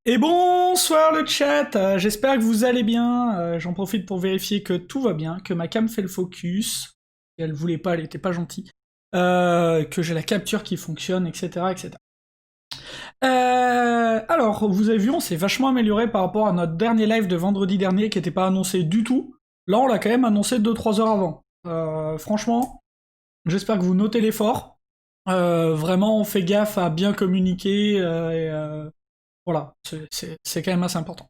Et bonsoir le chat, j'espère que vous allez bien. J'en profite pour vérifier que tout va bien, que ma cam fait le focus. Et elle voulait pas, elle était pas gentille. Que j'ai la capture qui fonctionne, etc. etc. Alors, vous avez vu, on s'est vachement amélioré par rapport à notre dernier live de vendredi dernier qui était pas annoncé du tout. Là, on l'a quand même annoncé 2-3 heures avant. Franchement, j'espère que vous notez l'effort. Vraiment, on fait gaffe à bien communiquer voilà, c'est quand même assez important.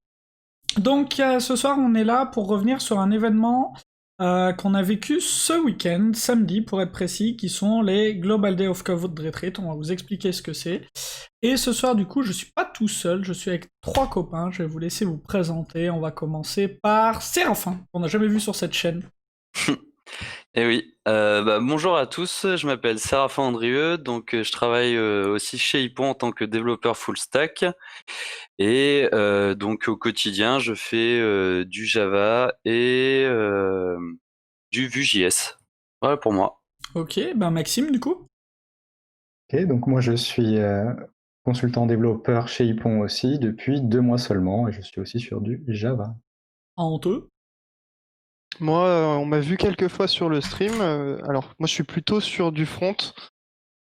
Donc ce soir, on est là pour revenir sur un événement qu'on a vécu ce week-end, samedi pour être précis, qui sont les Global Day of Code Retreat. On va vous expliquer ce que c'est. Et ce soir, du coup, je suis pas tout seul, je suis avec trois copains. Je vais vous laisser vous présenter. On va commencer par Séraphin, qu'on n'a jamais vu sur cette chaîne. Eh oui, bonjour à tous, je m'appelle Séraphin Andrieux, donc je travaille aussi chez Hippon en tant que développeur full stack et donc au quotidien je fais du Java et du Vue.js. Voilà pour moi. Ok, ben Maxime, du coup. Ok, donc moi je suis consultant développeur chez Ypon aussi depuis 2 mois seulement et je suis aussi sur du Java. Honteux. Moi, on m'a vu quelques fois sur le stream. Alors, moi, je suis plutôt sur du front,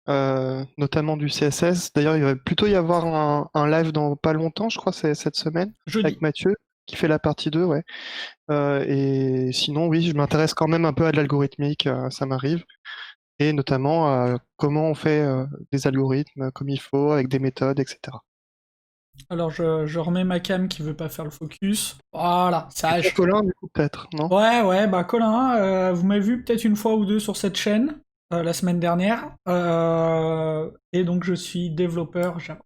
notamment du CSS. D'ailleurs, il va plutôt y avoir un live dans pas longtemps, je crois, c'est cette semaine, avec Jeudi. Mathieu, qui fait la partie 2, ouais. Et sinon, oui, je m'intéresse quand même un peu à de l'algorithmique, ça m'arrive. Et notamment à comment on fait des algorithmes comme il faut, avec des méthodes, etc. Alors je remets ma cam qui veut pas faire le focus. Voilà, Et ça toi, Colin, du coup, peut-être, non? Ouais, bah Colin, vous m'avez vu peut-être une fois ou deux sur cette chaîne la semaine dernière, et donc je suis développeur Java.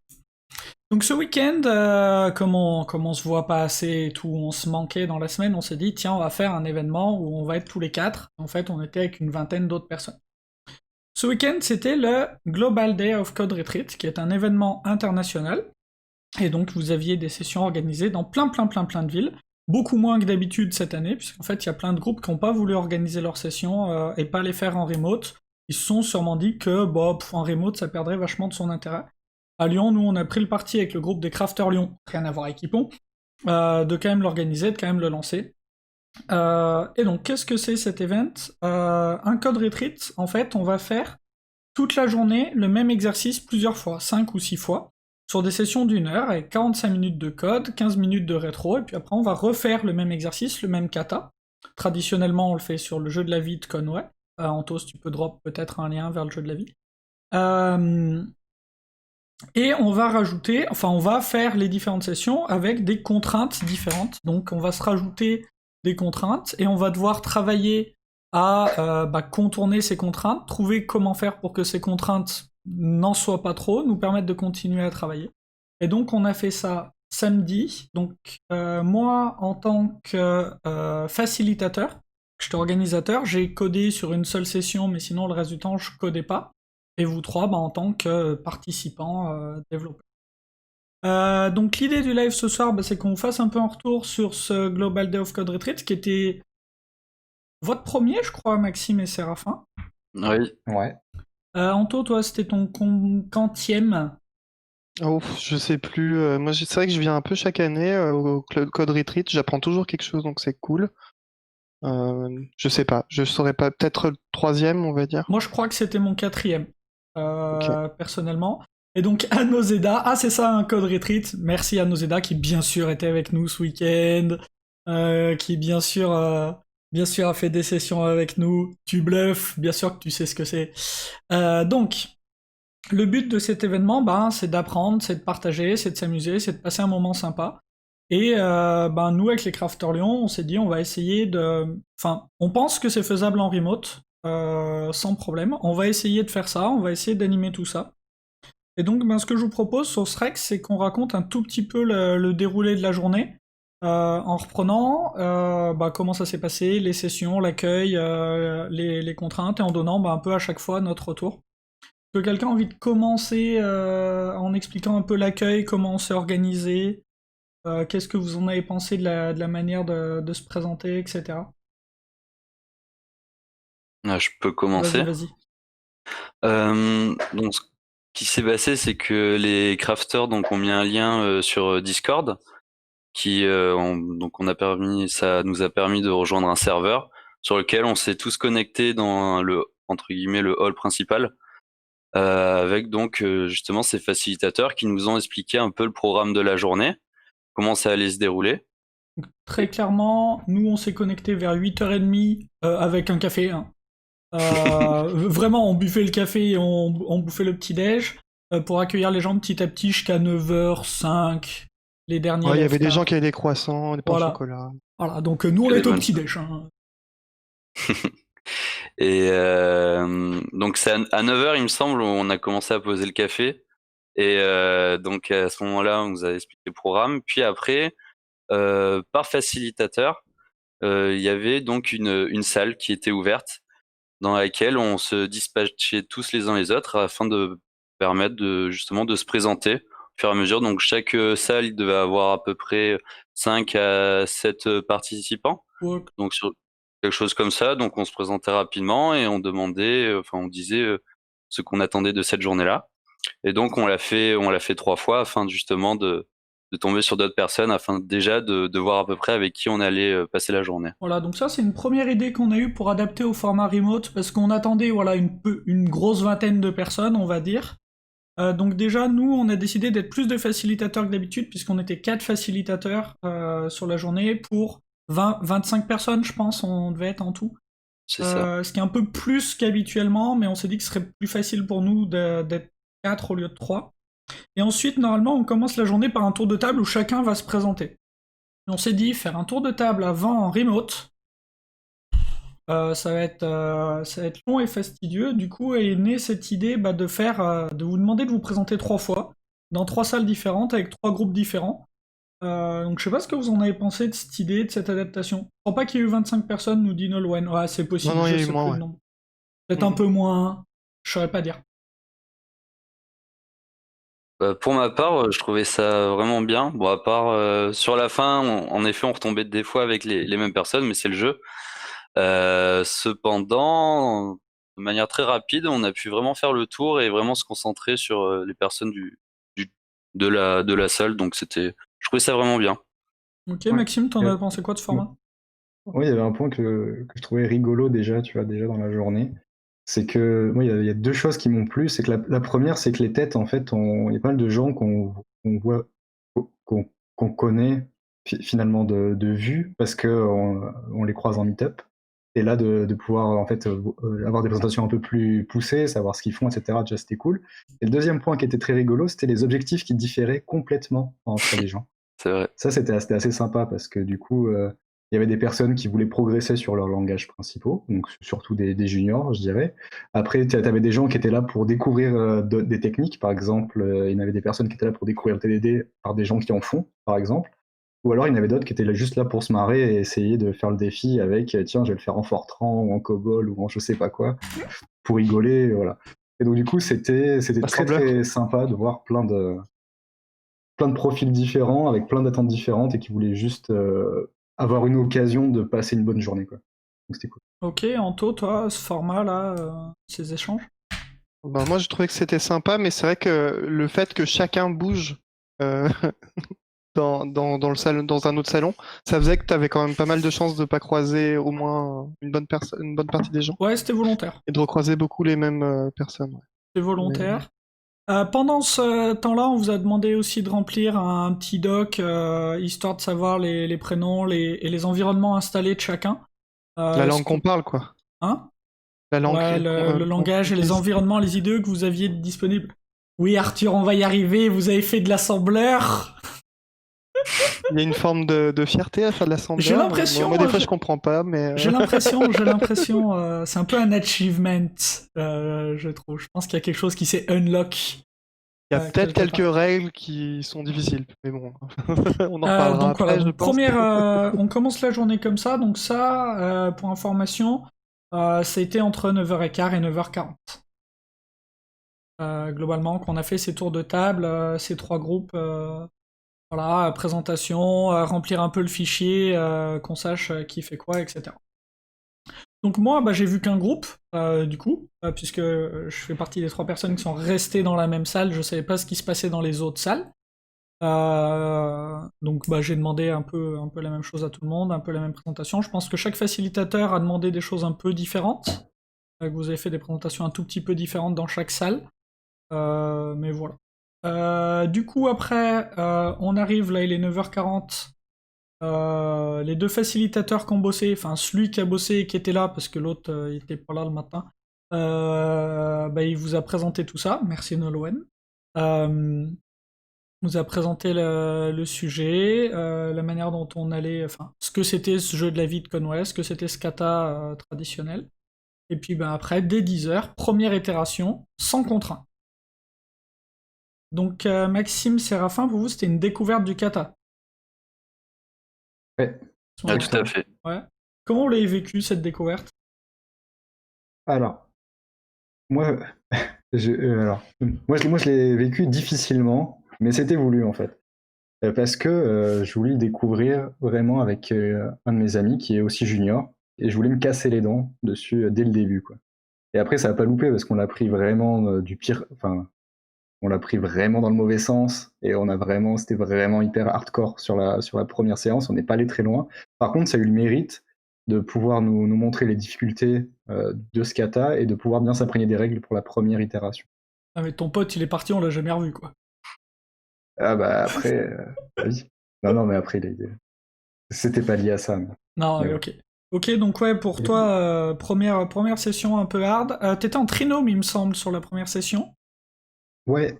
Donc ce week-end, comme on se voit pas assez et tout, on se manquait dans la semaine, on s'est dit tiens on va faire un événement où on va être tous les quatre. En fait on était avec une vingtaine d'autres personnes. Ce week-end c'était le Global Day of Code Retreat, qui est un événement international. Et donc vous aviez des sessions organisées dans plein de villes, beaucoup moins que d'habitude cette année, puisqu'en fait il y a plein de groupes qui n'ont pas voulu organiser leurs sessions et pas les faire en remote. Ils se sont sûrement dit que en remote ça perdrait vachement de son intérêt. À Lyon, nous on a pris le parti avec le groupe des Crafters Lyon, rien à voir avec Hippon, de quand même l'organiser, de quand même le lancer. Et donc qu'est-ce que c'est cet event Un code retreat, en fait on va faire toute la journée le même exercice plusieurs fois, 5 ou 6 fois, sur des sessions d'1 heure avec 45 minutes de code, 15 minutes de rétro, et puis après on va refaire le même exercice, le même kata. Traditionnellement on le fait sur le jeu de la vie de Conway. Antos, tu peux drop peut-être un lien vers le jeu de la vie. Et on va rajouter, enfin on va faire les différentes sessions avec des contraintes différentes. Donc on va se rajouter des contraintes et on va devoir travailler à contourner ces contraintes, trouver comment faire pour que ces contraintes n'en soient pas trop, nous permettre de continuer à travailler. Et donc on a fait ça samedi. Donc moi en tant que facilitateur, j'étais organisateur, j'ai codé sur une seule session, mais sinon le reste du temps je codais pas. Et vous trois en tant que participants développeurs. Donc l'idée du live ce soir, c'est qu'on fasse un peu un retour sur ce Global Day of Code Retreat, qui était votre premier, je crois, Maxime et Séraphin. Oui. Ouais. Anto, toi, c'était ton quantième. Oh, je sais plus. Moi, c'est vrai que je viens un peu chaque année au Code Retreat. J'apprends toujours quelque chose, donc c'est cool. Je sais pas. Je saurais pas. Peut-être le troisième, on va dire. Moi, je crois que c'était mon quatrième, Ok. personnellement. Et donc, Anoseda, ah, c'est ça un Code Retreat. Merci Anoseda, qui bien sûr était avec nous ce week-end, qui bien sûr a fait des sessions avec nous. Tu bluffes, bien sûr que tu sais ce que c'est. Donc, le but de cet événement, c'est d'apprendre, c'est de partager, c'est de s'amuser, c'est de passer un moment sympa. Et nous, avec les Crafters Lyon, on s'est dit, on va essayer de... Enfin, on pense que c'est faisable en remote, sans problème. On va essayer de faire ça, on va essayer d'animer tout ça. Et donc, ce que je vous propose sur ce Rex, c'est qu'on raconte un tout petit peu le déroulé de la journée, en reprenant comment ça s'est passé, les sessions, l'accueil, les contraintes, et en donnant un peu à chaque fois notre retour. Que quelqu'un a envie de commencer en expliquant un peu l'accueil, comment on s'est organisé, qu'est-ce que vous en avez pensé de la manière de se présenter, etc. Je peux Vas-y, commencer. vas-y. Donc qui s'est passé, c'est que les crafters donc ont mis un lien sur Discord donc ça nous a permis de rejoindre un serveur sur lequel on s'est tous connectés dans le entre guillemets le hall principal avec donc justement ces facilitateurs qui nous ont expliqué un peu le programme de la journée, comment ça allait se dérouler. Très clairement, nous on s'est connecté vers 8h30 avec un café. Hein. Vraiment, on buffait le café et on bouffait le petit-déj pour accueillir les gens petit à petit jusqu'à 9h05. Les derniers. Il y avait des gens qui avaient des croissants, des pains au chocolat. Voilà, donc nous on est au petit-déj. Hein. Et donc c'est à 9h, il me semble, où on a commencé à poser le café. Et donc à ce moment-là, on nous a expliqué le programme. Puis après, par facilitateur, il y avait donc une salle qui était ouverte dans laquelle on se dispatchait tous les uns les autres afin de permettre justement de se présenter au fur et à mesure. Donc chaque salle il devait avoir à peu près 5 à 7 participants. Ouais. Donc sur quelque chose comme ça, donc on se présentait rapidement et on disait ce qu'on attendait de cette journée-là. Et donc on l'a fait 3 fois afin justement de tomber sur d'autres personnes afin déjà de voir à peu près avec qui on allait passer la journée. Voilà, donc ça c'est une première idée qu'on a eue pour adapter au format remote, parce qu'on attendait une grosse vingtaine de personnes, on va dire. Donc déjà, nous, on a décidé d'être plus de facilitateurs que d'habitude, puisqu'on était 4 facilitateurs sur la journée pour 25 personnes, je pense, on devait être en tout. C'est ça. Ce qui est un peu plus qu'habituellement, mais on s'est dit que ce serait plus facile pour nous d'être 4 au lieu de 3. Et ensuite, normalement, on commence la journée par un tour de table où chacun va se présenter. Et on s'est dit, faire un tour de table avant en remote, ça va être long et fastidieux. Du coup est née cette idée de vous demander de vous présenter 3 fois, dans 3 salles différentes, avec 3 groupes différents. Donc je sais pas ce que vous en avez pensé de cette idée, de cette adaptation. Je crois pas qu'il y ait eu 25 personnes, nous dit Nolwenn. Ouais, c'est possible, Non, je il y a eu sais moins, plus ouais. le nombre. Peut-être un peu moins, je saurais pas dire. Pour ma part, je trouvais ça vraiment bien. Bon, à part sur la fin, en effet, on retombait des fois avec les mêmes personnes, mais c'est le jeu. Cependant, de manière très rapide, on a pu vraiment faire le tour et vraiment se concentrer sur les personnes de la salle. Donc je trouvais ça vraiment bien. Ok, Maxime, t'en as pensé quoi de ce format? Oui, il y avait un point que je trouvais rigolo déjà, tu vois, déjà dans la journée. C'est que moi, il y a 2 choses qui m'ont plu. C'est que la première, c'est que les têtes, en fait, il y a pas mal de gens qu'on voit, qu'on connaît finalement de vue parce qu'on les croise en meet-up. Et là, de pouvoir en fait avoir des présentations un peu plus poussées, savoir ce qu'ils font, etc. Déjà, c'était cool. Et le deuxième point qui était très rigolo, c'était les objectifs qui différaient complètement entre les gens. C'est vrai. Ça, c'était assez sympa parce que du coup, il y avait des personnes qui voulaient progresser sur leurs langages principaux, donc surtout des juniors, je dirais. Après, tu avais des gens qui étaient là pour découvrir des techniques, par exemple, il y en avait des personnes qui étaient là pour découvrir le TDD par des gens qui en font, par exemple. Ou alors, il y en avait d'autres qui étaient là juste là pour se marrer et essayer de faire le défi avec tiens, je vais le faire en Fortran ou en COBOL ou en je sais pas quoi, pour rigoler, voilà. Et donc, du coup, c'était très très sympa de voir plein de profils différents, avec plein d'attentes différentes et qui voulaient juste avoir une occasion de passer une bonne journée, quoi. Donc c'était cool. Ok, Anto, toi, ce format-là, ces échanges? Moi, je trouvais que c'était sympa, mais c'est vrai que le fait que chacun bouge dans le salon, dans un autre salon, ça faisait que tu avais quand même pas mal de chances de pas croiser au moins une bonne partie des gens. Ouais, c'était volontaire. Et de recroiser beaucoup les mêmes personnes. Ouais. C'était volontaire. Pendant ce temps-là, on vous a demandé aussi de remplir un petit doc, histoire de savoir les prénoms et les environnements installés de chacun. La langue qu'on parle, quoi. Hein? La langue. Ouais, le langage et les environnements, les IDE que vous aviez disponibles. Oui, Arthur, on va y arriver, vous avez fait de l'assembleur. Il y a une forme de fierté à faire de l'assembleur. J'ai l'impression. Moi, des fois, je comprends pas, mais. J'ai l'impression, c'est un peu un achievement, je trouve. Je pense qu'il y a quelque chose qui s'est unlock. Il y a peut-être quelques règles qui sont difficiles, mais bon, on en parlera donc après, voilà, je pense. on commence la journée comme ça, donc ça, pour information, c'était entre 9h15 et 9h40. Globalement, qu'on a fait ces tours de table, ces 3 groupes, voilà, présentation, remplir un peu le fichier, qu'on sache qui fait quoi, etc. Donc moi, j'ai vu qu'un groupe, du coup, puisque je fais partie des 3 personnes qui sont restées dans la même salle. Je savais pas ce qui se passait dans les autres salles. Donc j'ai demandé un peu la même chose à tout le monde, un peu la même présentation. Je pense que chaque facilitateur a demandé des choses un peu différentes. Que vous avez fait des présentations un tout petit peu différentes dans chaque salle. Mais voilà. Du coup, après, on arrive, là, il est 9h40. Les 2 facilitateurs qui ont bossé, enfin celui qui a bossé et qui était là, parce que l'autre il était pas là le matin, il vous a présenté tout ça. Merci Nolwenn. Vous a présenté le sujet, la manière dont on allait, enfin ce que c'était ce jeu de la vie de Conway, ce que c'était ce kata traditionnel. Et puis après, dès 10h, première itération, sans contraint. Donc Maxime, Séraphin, pour vous c'était une découverte du kata. Ouais. Ah, tout à fait. Ouais. Comment vous l'avez vécu cette découverte? Alors, moi, moi, je l'ai vécu difficilement, mais c'était voulu en fait. Parce que je voulais le découvrir vraiment avec un de mes amis qui est aussi junior, et je voulais me casser les dents dessus dès le début, quoi. Et après, ça n'a pas loupé parce qu'on l'a pris vraiment du pire, enfin, on l'a pris vraiment dans le mauvais sens, et c'était vraiment hyper hardcore sur la première séance. On n'est pas allé très loin. Par contre, ça a eu le mérite de pouvoir nous montrer les difficultés de ce kata et de pouvoir bien s'imprégner des règles pour la première itération. Ah mais ton pote il est parti, on l'a jamais revu quoi. Ah bah après, oui. Non, mais après, c'était pas lié à ça. Non, Mais ok. Ok, donc ouais, pour toi, première session un peu hard. T'étais en trinôme, il me semble, sur la première session. Ouais.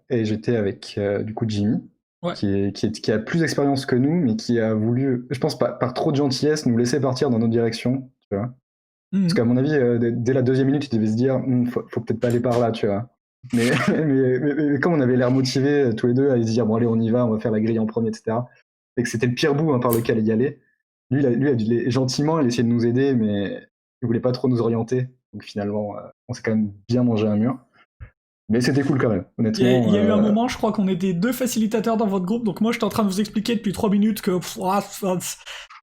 Et j'étais avec du coup Jimmy, Ouais. qui a plus d'expérience que nous, mais qui a voulu, je pense par trop de gentillesse, nous laisser partir dans notre direction, tu vois. Parce qu'à mon avis, dès la 2e minute, il devait se dire, faut peut-être pas aller par là, tu vois. Mais comme on avait l'air motivés tous les deux à se dire, bon allez, on y va, on va faire la grille en premier, etc. Et que c'était le pire bout par lequel y aller. Gentiment, il essayait de nous aider, mais il voulait pas trop nous orienter. Donc finalement, on s'est quand même bien mangé un mur. Mais c'était cool quand même, honnêtement. Il y a eu un moment, je crois qu'on était 2 facilitateurs dans votre groupe, donc moi j'étais en train de vous expliquer depuis 3 minutes que ça va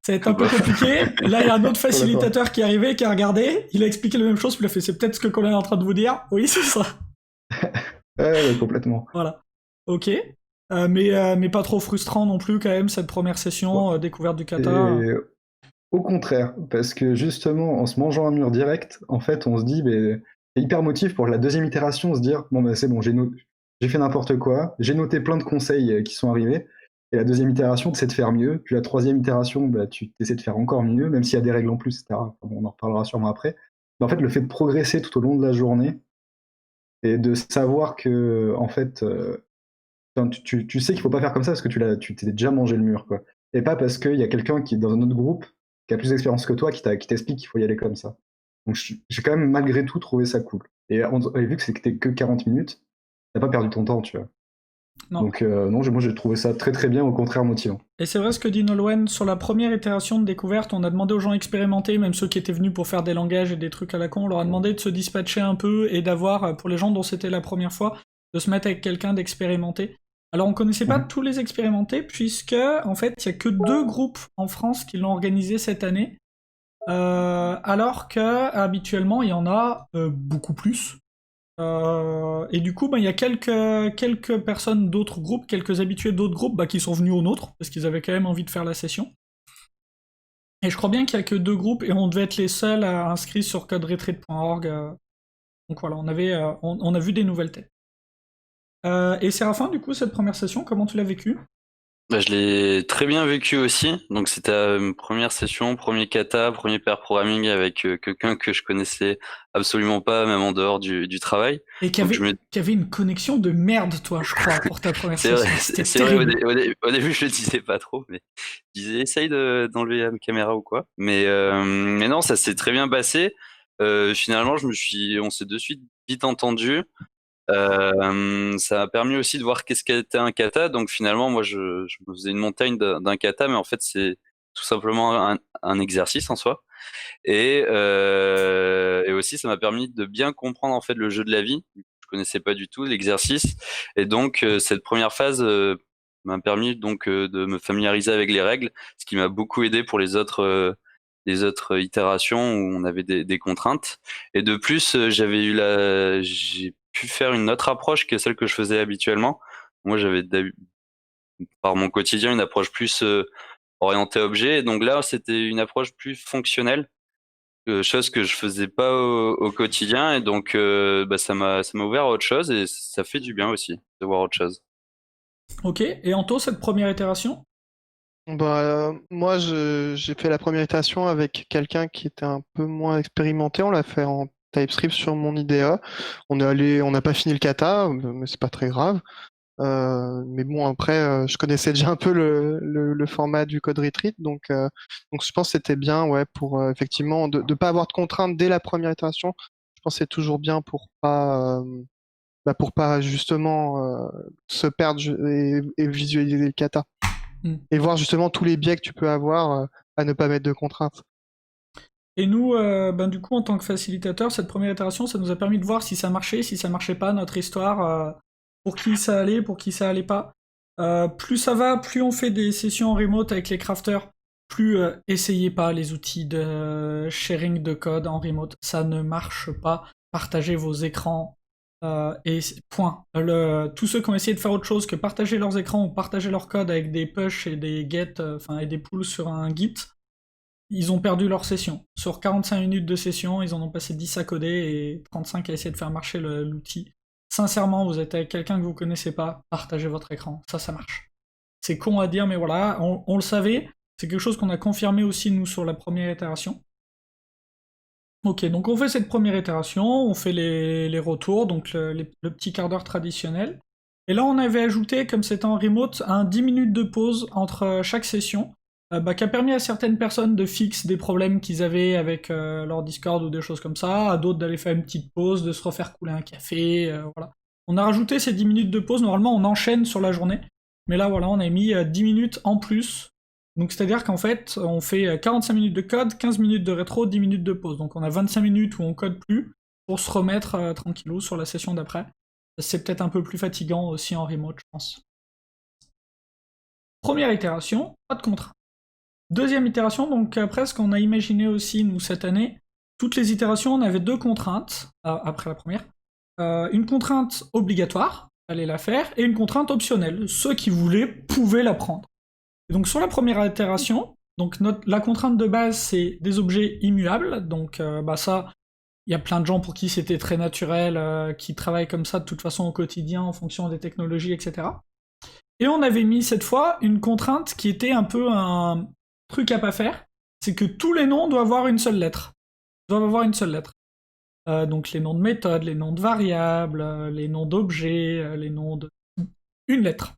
être un peu compliqué. Là, il y a un autre facilitateur qui est arrivé, qui a regardé, il a expliqué la même chose, puis il a fait c'est peut-être ce que Colin est en train de vous dire. Oui, c'est ça. Ouais, complètement. Voilà. Ok. Mais pas trop frustrant non plus quand même cette première session, découverte du kata. Et au contraire, parce que justement, en se mangeant un mur direct, en fait, on se dit, c'est hyper motif pour la 2e itération, se dire, bon, c'est bon, j'ai fait n'importe quoi, j'ai noté plein de conseils qui sont arrivés, et la 2e itération, tu essaies de faire mieux, puis la 3e itération, tu essaies de faire encore mieux, même s'il y a des règles en plus, etc. Bon, on en reparlera sûrement après. Mais en fait, le fait de progresser tout au long de la journée, et de savoir que, en fait, tu sais qu'il faut pas faire comme ça parce que tu t'es déjà mangé le mur, quoi. Et pas parce qu'il y a quelqu'un qui est dans un autre groupe qui a plus d'expérience que toi qui t'explique qu'il faut y aller comme ça. Donc j'ai quand même malgré tout trouvé ça cool. Et vu que c'était que 40 minutes, t'as pas perdu ton temps, tu vois. Non. Donc non, moi j'ai trouvé ça très très bien, au contraire motivant. Et c'est vrai ce que dit Nolwenn, sur la première itération de découverte, on a demandé aux gens expérimentés, même ceux qui étaient venus pour faire des langages et des trucs à la con, on leur a demandé de se dispatcher un peu et d'avoir, pour les gens dont c'était la première fois, de se mettre avec quelqu'un d'expérimenté. Alors on connaissait pas tous les expérimentés, puisque en fait il y a que 2 groupes en France qui l'ont organisé cette année, alors que habituellement il y en a beaucoup plus. Et du coup, il y a quelques personnes d'autres groupes, quelques habitués d'autres groupes qui sont venus au nôtre, parce qu'ils avaient quand même envie de faire la session. Et je crois bien qu'il y a que 2 groupes, et on devait être les seuls à inscrire sur coderetreat.org. Donc voilà, on a vu des nouvelles têtes. Et Séraphin, du coup, cette première session, comment tu l'as vécue? Je l'ai très bien vécu aussi. Donc c'était une première session, premier kata, premier pair programming avec quelqu'un que je connaissais absolument pas, même en dehors du travail. Et qui avait une connexion de merde, toi, je crois, pour ta première session. C'est vrai, au début je le disais pas trop, mais je disais essaye d'enlever la caméra ou quoi. Mais non, ça s'est très bien passé. Finalement, on s'est de suite vite entendu. Ça m'a permis aussi de voir qu'est-ce qu'était un kata. Donc finalement, moi, je me faisais une montagne d'un kata, mais en fait, c'est tout simplement un exercice en soi. Et aussi, ça m'a permis de bien comprendre en fait le jeu de la vie. Je connaissais pas du tout l'exercice, et donc cette première phase m'a permis donc de me familiariser avec les règles, ce qui m'a beaucoup aidé pour les autres les autres itérations où on avait des contraintes. Et de plus, j'ai pu faire une autre approche que celle que je faisais habituellement. Moi, j'avais par mon quotidien une approche plus orientée objet. Et donc là, c'était une approche plus fonctionnelle, chose que je faisais pas au quotidien. Et donc, ça m'a ouvert à autre chose et ça fait du bien aussi de voir autre chose. Ok, et Anto, cette première itération? Moi, j'ai fait la première itération avec quelqu'un qui était un peu moins expérimenté. On l'a fait en TypeScript sur mon IDEA. On n'a pas fini le kata, mais c'est pas très grave. Mais bon, après, je connaissais déjà un peu le format du code retreat, donc je pense que c'était bien, ouais, pour effectivement de pas avoir de contraintes dès la première itération. Je pense que c'est toujours bien pour pas justement se perdre et visualiser le kata. Et voir justement tous les biais que tu peux avoir à ne pas mettre de contraintes. Et nous, du coup, en tant que facilitateur, cette première itération, ça nous a permis de voir si ça marchait, si ça marchait pas, notre histoire, pour qui ça allait, pour qui ça allait pas. Plus ça va, plus on fait des sessions en remote avec les crafters, plus essayez pas les outils de sharing de code en remote. Ça ne marche pas. Partagez vos écrans. Et point. Tous ceux qui ont essayé de faire autre chose que partager leurs écrans ou partager leur code avec des push et des get, et des pulls sur un git, ils ont perdu leur session. Sur 45 minutes de session, ils en ont passé 10 à coder et 35 à essayer de faire marcher l'outil. Sincèrement, vous êtes avec quelqu'un que vous connaissez pas, partagez votre écran, ça marche. C'est con à dire, mais voilà, on le savait. C'est quelque chose qu'on a confirmé aussi, nous, sur la première itération. Ok, donc on fait cette première itération, on fait les retours, donc le petit quart d'heure traditionnel. Et là, on avait ajouté, comme c'était en remote, un 10 minutes de pause entre chaque session, qui a permis à certaines personnes de fixer des problèmes qu'ils avaient avec leur Discord ou des choses comme ça, à d'autres d'aller faire une petite pause, de se refaire couler un café, voilà. On a rajouté ces 10 minutes de pause, normalement on enchaîne sur la journée, mais là voilà, on a mis 10 minutes en plus. Donc c'est-à-dire qu'en fait, on fait 45 minutes de code, 15 minutes de rétro, 10 minutes de pause. Donc on a 25 minutes où on code plus pour se remettre tranquillou sur la session d'après. C'est peut-être un peu plus fatigant aussi en remote, je pense. Première itération, pas de contrainte. Deuxième itération, donc après ce qu'on a imaginé aussi, nous, cette année, toutes les itérations, on avait 2 contraintes, après la première. Une contrainte obligatoire, fallait la faire, et une contrainte optionnelle. Ceux qui voulaient pouvaient la prendre. Et donc sur la première itération, donc la contrainte de base c'est des objets immuables, donc ça, il y a plein de gens pour qui c'était très naturel, qui travaillent comme ça de toute façon au quotidien en fonction des technologies, etc. Et on avait mis cette fois une contrainte qui était un peu un truc à pas faire, c'est que tous les noms doivent avoir une seule lettre. Donc les noms de méthodes, les noms de variables, les noms d'objets, les noms de... Une lettre.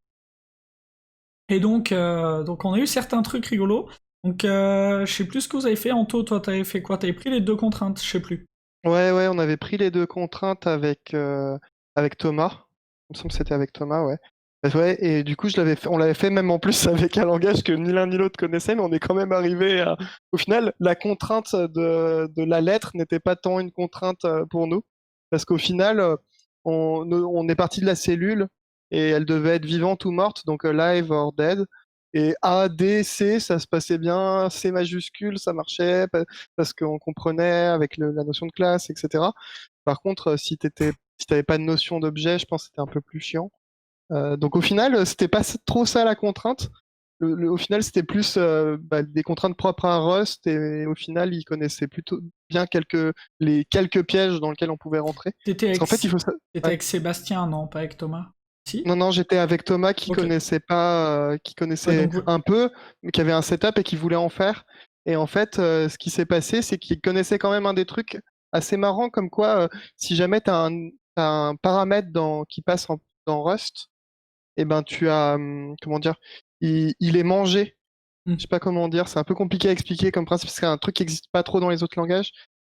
Et donc on a eu certains trucs rigolos. Donc je sais plus ce que vous avez fait. Anto, toi t'avais fait quoi? T'avais pris les 2 contraintes, je sais plus. Ouais, on avait pris les 2 contraintes avec Thomas. Il me semble que c'était avec Thomas, ouais. Ouais, et du coup, on l'avait fait même en plus avec un langage que ni l'un ni l'autre connaissait, mais on est quand même arrivé à... Au final, la contrainte de la lettre n'était pas tant une contrainte pour nous, parce qu'au final, on est parti de la cellule, et elle devait être vivante ou morte, donc live or dead. Et A, D, C, ça se passait bien, C majuscule, ça marchait, parce qu'on comprenait avec la notion de classe, etc. Par contre, si t'avais pas de notion d'objet, je pense que c'était un peu plus chiant. Donc au final, c'était pas trop ça la contrainte. Au final, c'était plus des contraintes propres à Rust, et au final, il connaissait plutôt bien les quelques pièges dans lesquels on pouvait rentrer. T'étais Parce qu'en fait, avec Sébastien, non, pas avec Thomas. Si? Non, j'étais avec Thomas qui Ok. connaissait pas, qui connaissait donc un peu, mais qui avait un setup et qui voulait en faire. Et en fait, ce qui s'est passé, c'est qu'il connaissait quand même un des trucs assez marrants, comme quoi, si jamais t'as un paramètre qui passe dans Rust, et ben tu as, comment dire, il est mangé. Je sais pas comment dire, c'est un peu compliqué à expliquer comme principe, c'est un truc qui n'existe pas trop dans les autres langages.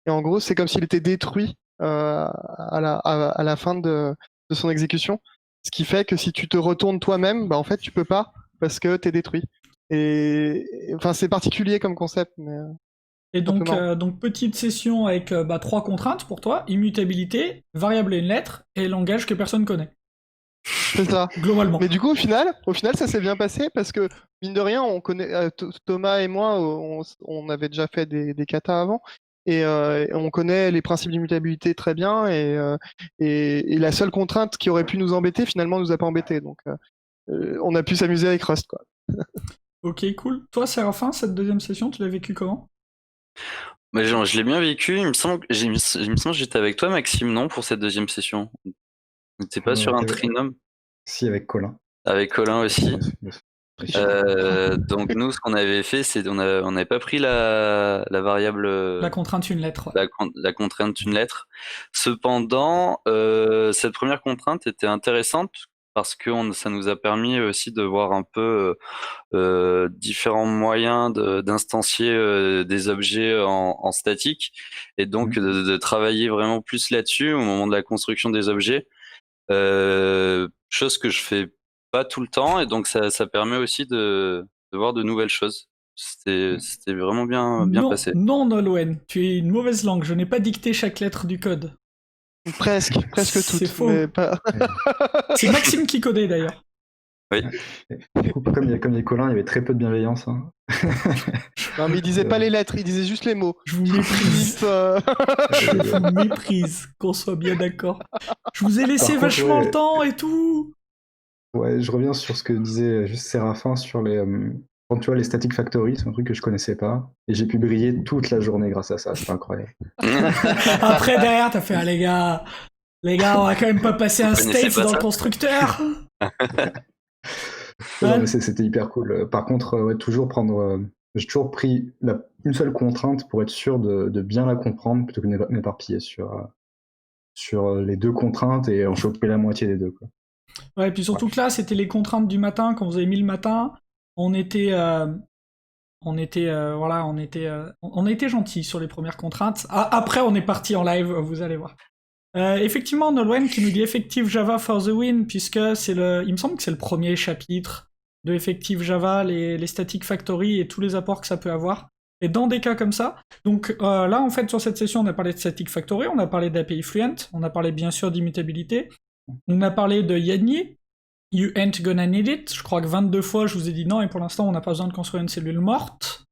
Et en gros, c'est comme s'il était détruit à la fin de son exécution. Ce qui fait que si tu te retournes toi-même, en fait, tu peux pas parce que t'es détruit. Et enfin, c'est particulier comme concept, mais. Et donc petite session avec 3 contraintes pour toi, immutabilité, variable et une lettre, et langage que personne connaît. C'est ça. globalement. Mais du coup, au final, ça s'est bien passé parce que, mine de rien, on connaît, Thomas et moi, on avait déjà fait des katas avant et on connaît les principes d'immutabilité très bien et la seule contrainte qui aurait pu nous embêter, finalement, nous a pas embêté. Donc, on a pu s'amuser avec Rust, quoi. Ok, cool. Toi, Séraphin, cette deuxième session, tu l'as vécu comment? Mais genre, je l'ai bien vécu. Il me semble que j'étais avec toi, Maxime, non, pour cette deuxième session. On n'était pas sur un trinôme Si, avec Colin. avec Colin aussi. Bien sûr. Donc nous, ce qu'on avait fait, c'est on n'avait pas pris la variable, La contrainte une lettre. Ouais. la contrainte une lettre. Cependant, cette première contrainte était intéressante parce que ça nous a permis aussi de voir un peu différents moyens d'instancier des objets en statique et donc de travailler vraiment plus là-dessus au moment de la construction des objets. Chose que je fais pas tout le temps et donc ça permet aussi de voir de nouvelles choses. C'était vraiment bien Non, passé. non, Nolwenn, tu es une mauvaise langue. Je n'ai pas dicté chaque lettre du code. Presque toutes. C'est faux. Mais pas... C'est Maxime qui codait d'ailleurs. Oui. Du coup, comme il y a Colin, il y avait très peu de bienveillance. Hein. Non, mais il disait pas les lettres, il disait juste les mots. Je vous méprise. Je vous méprise, qu'on soit bien d'accord. Je vous ai laissé Par contre, vachement ouais. le temps et tout. Ouais, je reviens sur ce que disait juste Séraphin sur quand tu vois les Static Factory, c'est un truc que je connaissais pas. Et j'ai pu briller toute la journée grâce à ça, c'est incroyable. Après, derrière, t'as fait, ah les gars, on va quand même pas passer un connaissais state pas dans ça le constructeur. Non, mais c'était hyper cool. Par contre, ouais, j'ai toujours pris une seule contrainte pour être sûr de bien la comprendre plutôt que de m'éparpiller sur les deux contraintes et en choper la moitié des deux. Quoi. Ouais, et puis surtout que là, c'était les contraintes du matin. Quand vous avez mis le matin, on était gentils sur les premières contraintes. Après, on est parti en live, vous allez voir. Effectivement, Nolwenn qui nous dit Effective Java for the win, puisque il me semble que c'est le premier chapitre de Effective Java, les static factory et tous les apports que ça peut avoir. Et dans des cas comme ça, donc là en fait sur cette session on a parlé de static factory, on a parlé d'API Fluent, on a parlé bien sûr d'immutabilité, on a parlé de Yadni, You ain't gonna need it, je crois que 22 fois je vous ai dit non et pour l'instant on n'a pas besoin de construire une cellule morte.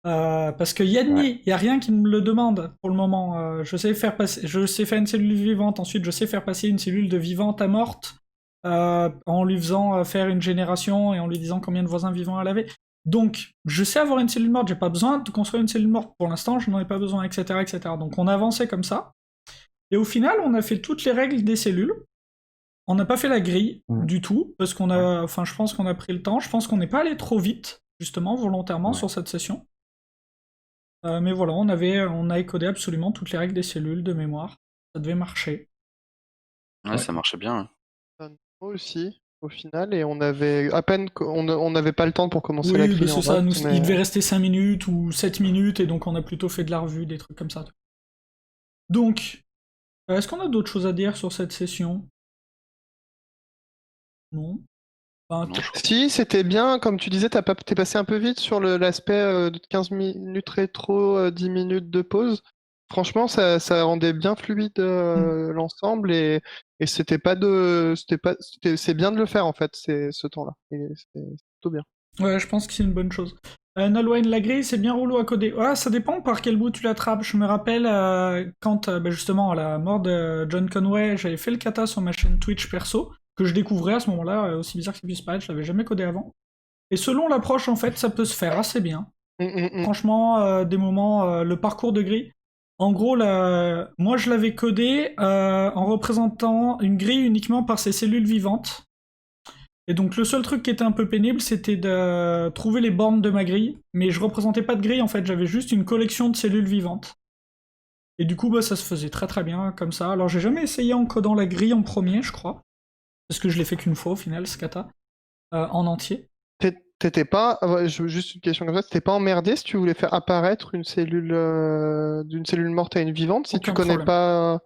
Parce que Yadni, il n'y a rien qui me le demande pour le moment. Je sais faire une cellule vivante, ensuite je sais faire passer une cellule de vivante à morte en lui faisant faire une génération et en lui disant combien de voisins vivants elle avait. Donc, je sais avoir une cellule morte, j'ai pas besoin de construire une cellule morte pour l'instant, je n'en ai pas besoin, etc., etc. Donc on avançait comme ça. Et au final, on a fait toutes les règles des cellules. On n'a pas fait la grille du tout, parce je pense qu'on a pris le temps. Je pense qu'on n'est pas allé trop vite, justement, volontairement, sur cette session. Mais voilà, on a codé absolument toutes les règles des cellules de mémoire. Ça devait marcher. Ouais, ça marchait bien. Moi aussi, au final, et on avait à peine on n'avait pas le temps pour commencer la grille. C'est ça, il devait rester 5 minutes ou 7 minutes, et donc on a plutôt fait de la revue, des trucs comme ça. Donc, est-ce qu'on a d'autres choses à dire sur cette session? Non. Si, c'était bien, comme tu disais, t'es passé un peu vite sur l'aspect de 15 minutes rétro, 10 minutes de pause. Franchement, ça rendait bien fluide l'ensemble et c'est bien de le faire en fait, ce temps-là. Et c'est plutôt bien. Ouais, je pense que c'est une bonne chose. Nolwenn, la grille, c'est bien rouleau à coder. Ah, ça dépend par quel bout tu l'attrapes. Je me rappelle quand, justement, à la mort de John Conway, j'avais fait le kata sur ma chaîne Twitch perso, que je découvrais à ce moment-là, aussi bizarre que ça puisse paraître, je l'avais jamais codé avant. Et selon l'approche, en fait, ça peut se faire assez bien. Franchement, des moments, le parcours de grille. En gros, moi, je l'avais codé en représentant une grille uniquement par ses cellules vivantes. Et donc le seul truc qui était un peu pénible, c'était de trouver les bornes de ma grille, mais je représentais pas de grille en fait, j'avais juste une collection de cellules vivantes. Et du coup, ça se faisait très très bien comme ça. Alors j'ai jamais essayé en codant la grille en premier, je crois, parce que je l'ai fait qu'une fois au final, ce kata, en entier. T'étais pas, juste une question comme ça, t'étais pas emmerdé si tu voulais faire apparaître une cellule d'une cellule morte à une vivante, si tu connais pas...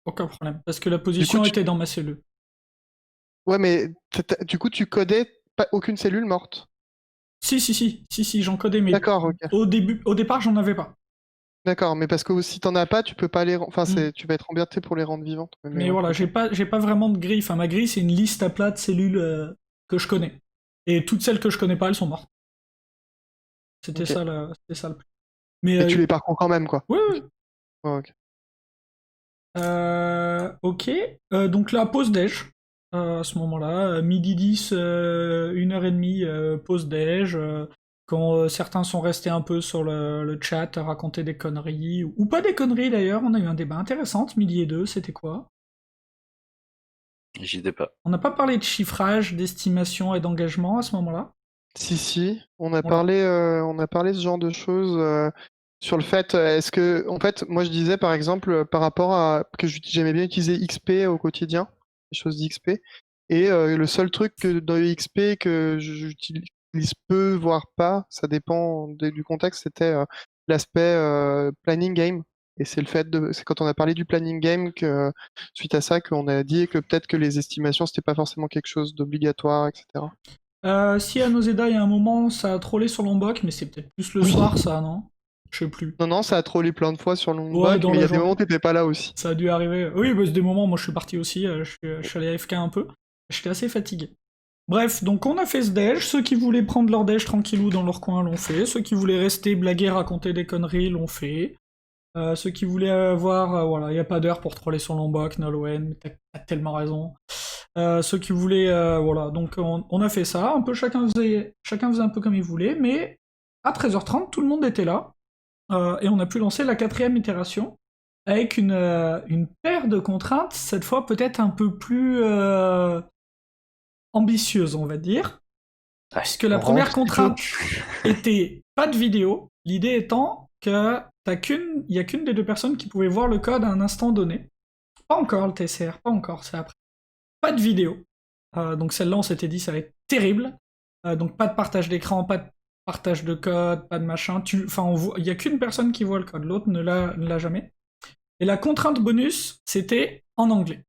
Aucun problème, parce que la position était dans ma cellule. Ouais, mais du coup, tu codais aucune cellule morte. Si, j'en codais, mais d'accord, ok. Au départ, j'en avais pas. D'accord, mais parce que si t'en as pas, tu peux pas enfin, Mm. tu vas être embêté pour les rendre vivantes. Mais Mais ouais, voilà, ok. j'ai pas vraiment de grille. Enfin, ma grille, c'est une liste à plat de cellules que je connais. Et toutes celles que je connais pas, elles sont mortes. Ok. C'était ça le plus. Mais Mais tu les parcours quand même, quoi. oui, oui. Ouais, ok. Ok. Donc la pause déj. À ce moment-là, midi 10, 1h30, pause déj. Quand certains sont restés un peu sur le chat à raconter des conneries, ou pas des conneries d'ailleurs, on a eu un débat intéressant, midi et 2, c'était quoi? J'y étais pas. On n'a pas parlé de chiffrage, d'estimation et d'engagement à ce moment-là. Si, Voilà. on a parlé ce genre de choses sur le fait, en fait, moi je disais par exemple par rapport à que j'aimais bien utiliser XP au quotidien, les choses d'XP, et le seul truc que dans XP que j'utilise peu, voire pas, ça dépend du contexte, c'était l'aspect planning game. Et c'est quand on a parlé du planning game que suite à ça qu'on a dit que peut-être que les estimations c'était pas forcément quelque chose d'obligatoire, etc. Si à Noseda, il y a un moment, ça a trollé sur Lombok, mais c'est peut-être plus le Oui. soir, ça, non? Je sais plus. Non, non, ça a trollé plein de fois sur Ouais, Longback, dans mais il y la a des moments journée. où t'étais pas là aussi. Ça a dû arriver. Oui, bah, c'est des moments, moi je suis parti aussi, je suis allé AFK un peu. J'étais assez fatigué. Bref, donc on a fait ce déj. Ceux qui voulaient prendre leur déj tranquillou dans leur coin l'ont fait. Ceux qui voulaient rester blaguer, raconter des conneries l'ont fait. Ceux qui voulaient voir, voilà, il n'y a pas d'heure pour troller sur Lombok, Nolwenn, mais t'as tellement raison. Ceux qui voulaient, voilà, donc on a fait ça. Un peu chacun faisait un peu comme il voulait, mais à 13h30, tout le monde était là. Et on a pu lancer la quatrième itération avec une paire de contraintes, cette fois peut-être un peu plus ambitieuse, on va dire. Ouais. Puisque la Alors, un première petit peu. contrainte était pas de vidéo, l'idée étant que il y a qu'une des deux personnes qui pouvait voir le code à un instant donné. Pas encore le TCR, pas encore, c'est après. Pas de vidéo. Donc celle-là, on s'était dit, ça va être terrible. Donc pas de partage d'écran, pas de partage de code, pas de machin. Enfin, il y a qu'une personne qui voit le code, l'autre ne l'a jamais. Et la contrainte bonus, c'était en anglais.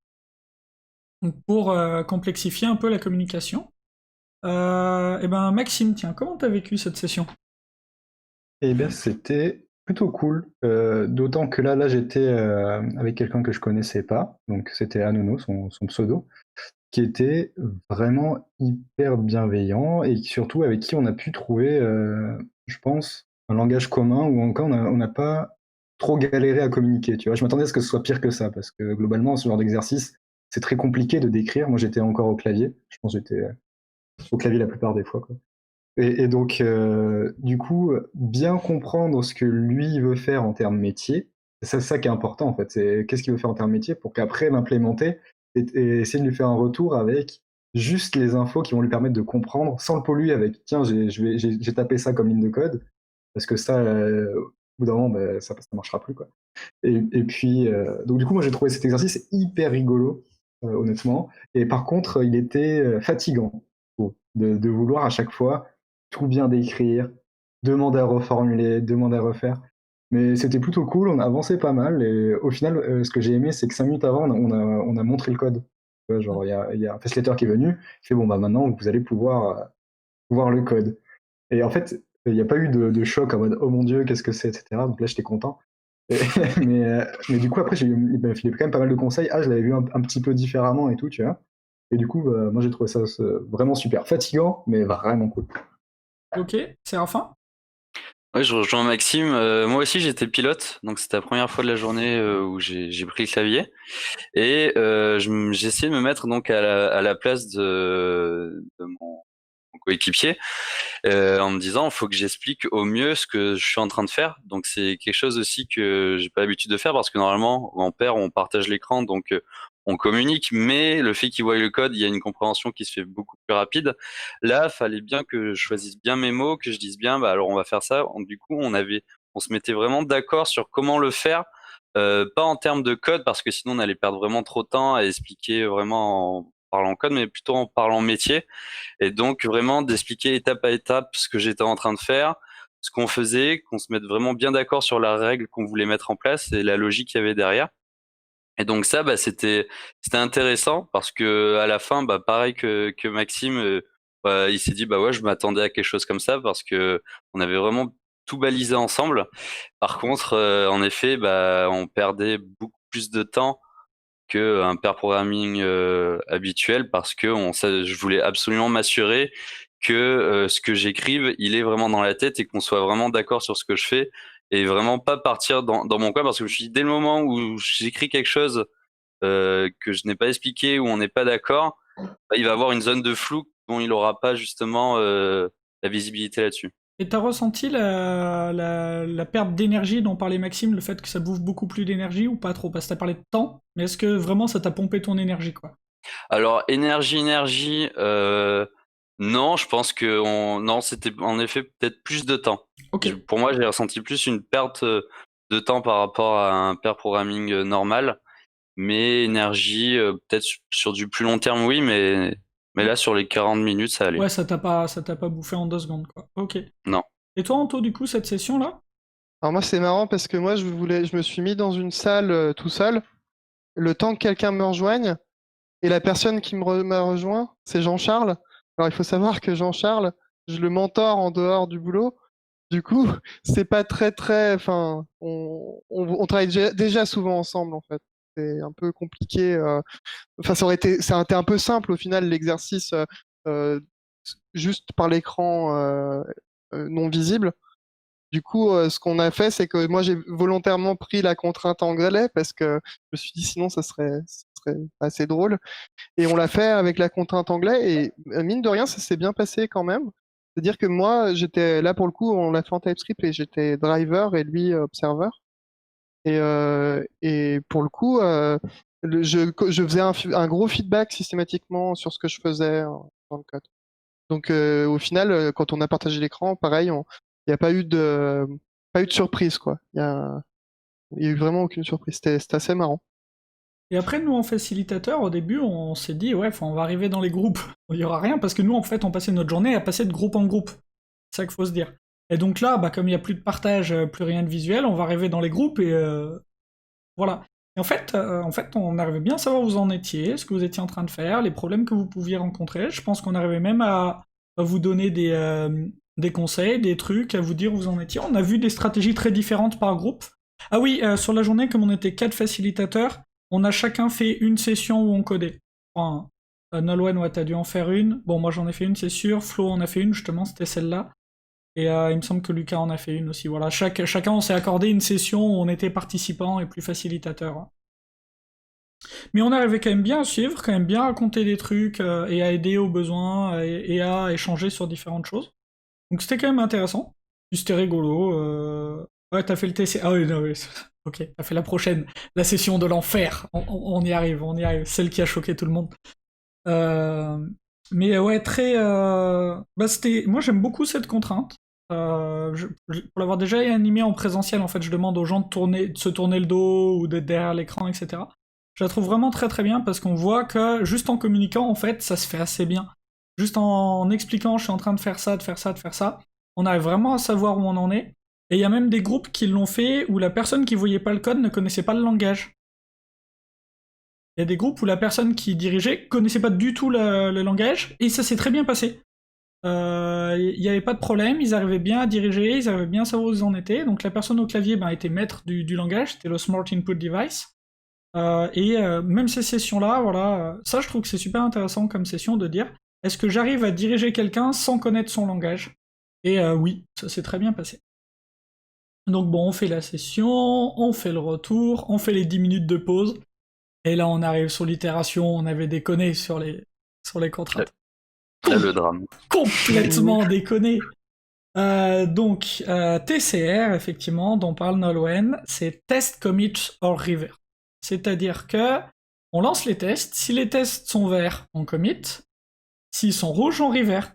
Donc pour complexifier un peu la communication. Et ben Maxime, tiens, comment t'as vécu cette session? Eh bien, c'était plutôt cool. D'autant que là j'étais avec quelqu'un que je connaissais pas. Donc, c'était Anono, son pseudo, qui était vraiment hyper bienveillant et surtout avec qui on a pu trouver, je pense, un langage commun ou encore on n'a pas trop galéré à communiquer. Tu vois, je m'attendais à ce que ce soit pire que ça parce que globalement, ce genre d'exercice, c'est très compliqué de décrire. Moi, j'étais encore au clavier. Je pense que j'étais au clavier la plupart des fois, quoi. Et donc, du coup, bien comprendre ce que lui veut faire en termes métier, c'est ça qui est important en fait. C'est qu'est-ce qu'il veut faire en termes métier pour qu'après l'implémenter et essayer de lui faire un retour avec juste les infos qui vont lui permettre de comprendre sans le polluer avec tiens, j'ai tapé ça comme ligne de code parce que ça, au bout d'un moment, bah, ça marchera plus quoi. Et puis, donc du coup, moi j'ai trouvé cet exercice hyper rigolo, honnêtement. Et par contre, il était fatigant de vouloir à chaque fois tout bien décrire, demander à reformuler, demander à refaire. Mais c'était plutôt cool, on a avancé pas mal. Et au final, ce que j'ai aimé, c'est que 5 minutes avant, on a montré le code. Tu vois, genre, il y a un facilitateur qui est venu, il fait bon, bah maintenant, vous allez pouvoir voir le code. Et en fait, il n'y a pas eu de choc en mode oh mon dieu, qu'est-ce que c'est, etc. Donc là, j'étais content. Et- mais du coup, après, il m'a filé quand même pas mal de conseils. Ah, je l'avais vu un petit peu différemment et tout, tu vois. Et du coup, bah, moi, j'ai trouvé ça vraiment super. Fatigant, mais vraiment cool. Ok, c'est Séraphin? Ouais, je rejoins Maxime. Moi aussi, j'étais pilote, donc c'était la première fois de la journée où j'ai pris le clavier. Et j'ai essayé de me mettre donc à la place de mon coéquipier en me disant il faut que j'explique au mieux ce que je suis en train de faire. Donc c'est quelque chose aussi que j'ai pas l'habitude de faire parce que normalement en pair on partage l'écran donc on communique, mais le fait qu'il voit le code, il y a une compréhension qui se fait beaucoup plus rapide. Là, fallait bien que je choisisse bien mes mots, que je dise bien bah alors on va faire ça. Du coup, on se mettait vraiment d'accord sur comment le faire. Pas en termes de code parce que sinon on allait perdre vraiment trop de temps à expliquer vraiment en parlant code, mais plutôt en parlant métier. Et donc vraiment d'expliquer étape à étape ce que j'étais en train de faire, ce qu'on faisait, qu'on se mette vraiment bien d'accord sur la règle qu'on voulait mettre en place et la logique qu'il y avait derrière. Et donc ça, bah, c'était intéressant parce que à la fin, bah, pareil que Maxime, bah, il s'est dit bah ouais, je m'attendais à quelque chose comme ça parce que on avait vraiment tout balisé ensemble. Par contre, en effet, on perdait beaucoup plus de temps qu'un pair programming habituel parce que je voulais absolument m'assurer que ce que j'écrive, il est vraiment dans la tête et qu'on soit vraiment d'accord sur ce que je fais et vraiment pas partir dans mon coin parce que je me suis dit, dès le moment où j'écris quelque chose que je n'ai pas expliqué, où on n'est pas d'accord, il va avoir une zone de flou dont il n'aura pas justement la visibilité là-dessus. Et t'as ressenti la perte d'énergie dont parlait Maxime, le fait que ça bouffe beaucoup plus d'énergie ou pas trop? Parce que t'as parlé de temps, mais est-ce que vraiment ça t'a pompé ton énergie, quoi? Alors, énergie, non, je pense que non, c'était en effet peut-être plus de temps. Ok. Pour moi, j'ai ressenti plus une perte de temps par rapport à un pair programming normal, mais énergie, peut-être sur du plus long terme, oui, mais là, sur les 40 minutes, ça allait. Ouais, ça t'a pas bouffé en 2 secondes, quoi. Ok. Non. Et toi, Anto, du coup, cette session-là? Alors moi, c'est marrant parce que moi, je me suis mis dans une salle tout seul, le temps que quelqu'un me rejoigne, et la personne qui m'a rejoint, c'est Jean-Charles. Alors il faut savoir que Jean-Charles, je le mentor en dehors du boulot. Du coup, c'est pas très, enfin, on travaille déjà souvent ensemble en fait. C'est un peu compliqué. Enfin, ça aurait été un peu simple au final l'exercice euh, juste par l'écran non visible. Du coup, ce qu'on a fait, c'est que moi, j'ai volontairement pris la contrainte anglais parce que je me suis dit sinon, ça serait assez drôle. Et on l'a fait avec la contrainte anglais et mine de rien, ça s'est bien passé quand même. C'est-à-dire que moi, j'étais là pour le coup, on l'a fait en TypeScript et j'étais driver et lui observer. Et pour le coup, je faisais un gros feedback systématiquement sur ce que je faisais dans le code. Donc au final, quand on a partagé l'écran, pareil, il n'y a pas eu de surprise quoi. Il y a eu vraiment aucune surprise. C'était assez marrant. Et après, nous, en facilitateur, au début, on s'est dit, ouais, on va arriver dans les groupes. Il y aura rien, parce que nous, en fait, on passait notre journée à passer de groupe en groupe. C'est ça qu'il faut se dire. Et donc là, comme il n'y a plus de partage, plus rien de visuel, on va arriver dans les groupes et voilà. Et en fait, on arrivait bien à savoir où vous en étiez, ce que vous étiez en train de faire, les problèmes que vous pouviez rencontrer. Je pense qu'on arrivait même à vous donner des conseils, des trucs, à vous dire où vous en étiez. On a vu des stratégies très différentes par groupe. Ah oui, sur la journée, comme on était 4 facilitateurs, on a chacun fait une session où on codait. Enfin, Nolwenn, ouais, t'as dû en faire une. Bon, moi j'en ai fait une, c'est sûr. Flo en a fait une, justement, c'était celle-là. Et il me semble que Lucas en a fait une aussi. Voilà, chacun on s'est accordé une session où on était participant et plus facilitateur. Mais on arrivait quand même bien à suivre, quand même bien à raconter des trucs et à aider aux besoins et à échanger sur différentes choses. Donc c'était quand même intéressant. Puis c'était rigolo. Ouais, t'as fait le TC. Ah oui, non, oui. Ok, t'as fait la prochaine. La session de l'enfer. On y arrive, on y arrive. Celle qui a choqué tout le monde. Euh, Mais ouais, très. C'était. Moi, j'aime beaucoup cette contrainte. Pour l'avoir déjà animé en présentiel, en fait, je demande aux gens de se tourner le dos ou d'être derrière l'écran, etc. Je la trouve vraiment très très bien parce qu'on voit que juste en communiquant, en fait, ça se fait assez bien. Juste en expliquant, je suis en train de faire ça, de faire ça, de faire ça, on arrive vraiment à savoir où on en est. Et il y a même des groupes qui l'ont fait où la personne qui voyait pas le code ne connaissait pas le langage. Il y a des groupes où la personne qui dirigeait connaissait pas du tout le langage et ça s'est très bien passé. Il n'y avait pas de problème, ils arrivaient bien à diriger, ils arrivaient bien à savoir où ils en étaient. Donc la personne au clavier était maître du langage, c'était le Smart Input Device. Même ces sessions-là, voilà, ça je trouve que c'est super intéressant comme session de dire est-ce que j'arrive à diriger quelqu'un sans connaître son langage? Et oui, ça s'est très bien passé. Donc bon, on fait la session, on fait le retour, on fait les 10 minutes de pause. Et là, on arrive sur l'itération, on avait déconné sur les contraintes. Là, le drame. Complètement déconné. TCR, effectivement, dont parle Nolwenn, c'est Test, Commit or Revert. C'est-à-dire que on lance les tests, si les tests sont verts, on commit, s'ils sont rouges, on revert.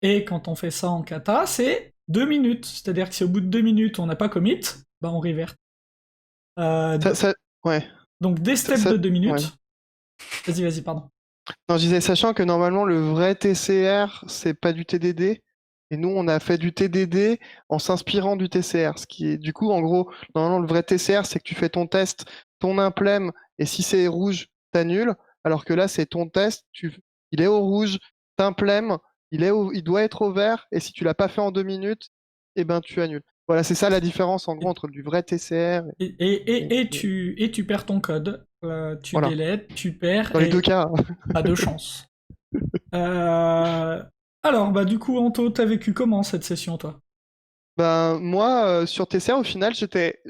Et quand on fait ça en kata, c'est 2 minutes. C'est-à-dire que si au bout de 2 minutes, on n'a pas commit, on revert. Ouais. Donc des steps de 2 minutes. Ouais. Vas-y, pardon. Non, je disais, sachant que normalement, le vrai TCR, c'est pas du TDD. Et nous, on a fait du TDD en s'inspirant du TCR. Ce qui est, du coup, en gros, normalement, le vrai TCR, c'est que tu fais ton test, ton implème, et si c'est rouge, t'annules. Alors que là, c'est ton test, il est au rouge, t'implèmes, il doit être au vert, et si tu l'as pas fait en 2 minutes, eh ben, tu annules. Voilà, c'est ça la différence en gros entre du vrai TCR Et tu perds ton code. Tu Voilà. délètes, tu perds, Dans les et deux cas. pas de chance. Alors, bah du coup, Anto, t'as vécu comment cette session, toi? Ben moi sur TCR au final j'étais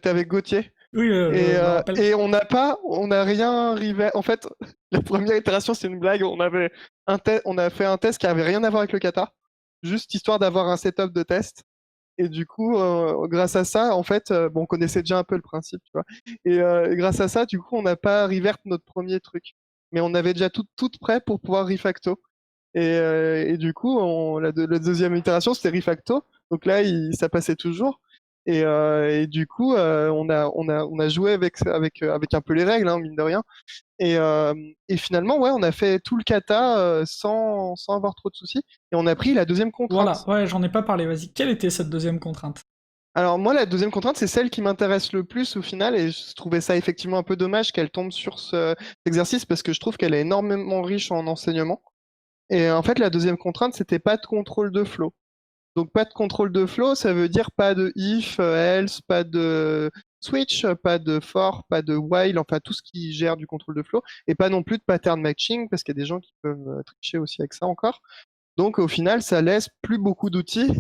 avec Gauthier Oui, je me rappelle. et on n'a rien arrivé. En fait, la première itération c'est une blague. On a fait un test qui avait rien à voir avec le kata, juste histoire d'avoir un setup de test. Et du coup, grâce à ça, en fait, bon, on connaissait déjà un peu le principe, tu vois. Et grâce à ça, du coup, on n'a pas revert notre premier truc, mais on avait déjà tout prêt pour pouvoir refacto. Et du coup, la deuxième itération, c'était refacto. Donc là, ça passait toujours. Et du coup, on a joué avec un peu les règles, hein, mine de rien. Et finalement, ouais, on a fait tout le kata sans avoir trop de soucis. Et on a pris la deuxième Voilà, contrainte. ouais, j'en ai pas parlé. Vas-y, quelle était cette deuxième contrainte? Alors moi, la deuxième contrainte, c'est celle qui m'intéresse le plus au final, et je trouvais ça effectivement un peu dommage qu'elle tombe sur cet exercice parce que je trouve qu'elle est énormément riche en enseignement. Et en fait, la deuxième contrainte, c'était pas de contrôle de flow. Donc pas de contrôle de flow, ça veut dire pas de if, else, pas de switch, pas de for, pas de while, enfin tout ce qui gère du contrôle de flow, et pas non plus de pattern matching, parce qu'il y a des gens qui peuvent tricher aussi avec ça encore. Donc au final, ça laisse plus beaucoup d'outils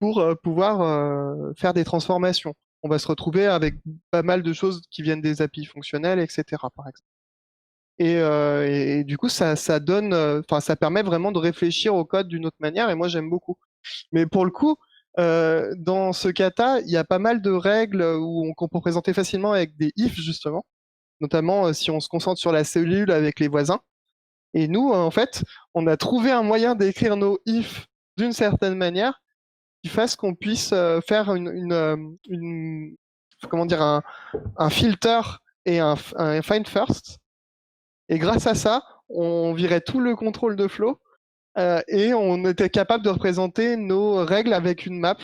pour pouvoir faire des transformations. On va se retrouver avec pas mal de choses qui viennent des API fonctionnelles, etc. par exemple. Et du coup, ça donne, enfin, ça permet vraiment de réfléchir au code d'une autre manière. Et moi, j'aime beaucoup. Mais pour le coup, dans ce kata, il y a pas mal de règles qu'on peut présenter facilement avec des if justement, notamment si on se concentre sur la cellule avec les voisins. Et nous, en fait, on a trouvé un moyen d'écrire nos if d'une certaine manière qui fasse qu'on puisse faire comment dire, un filter et un find first. Et grâce à ça, on virait tout le contrôle de flow et on était capable de représenter nos règles avec une map.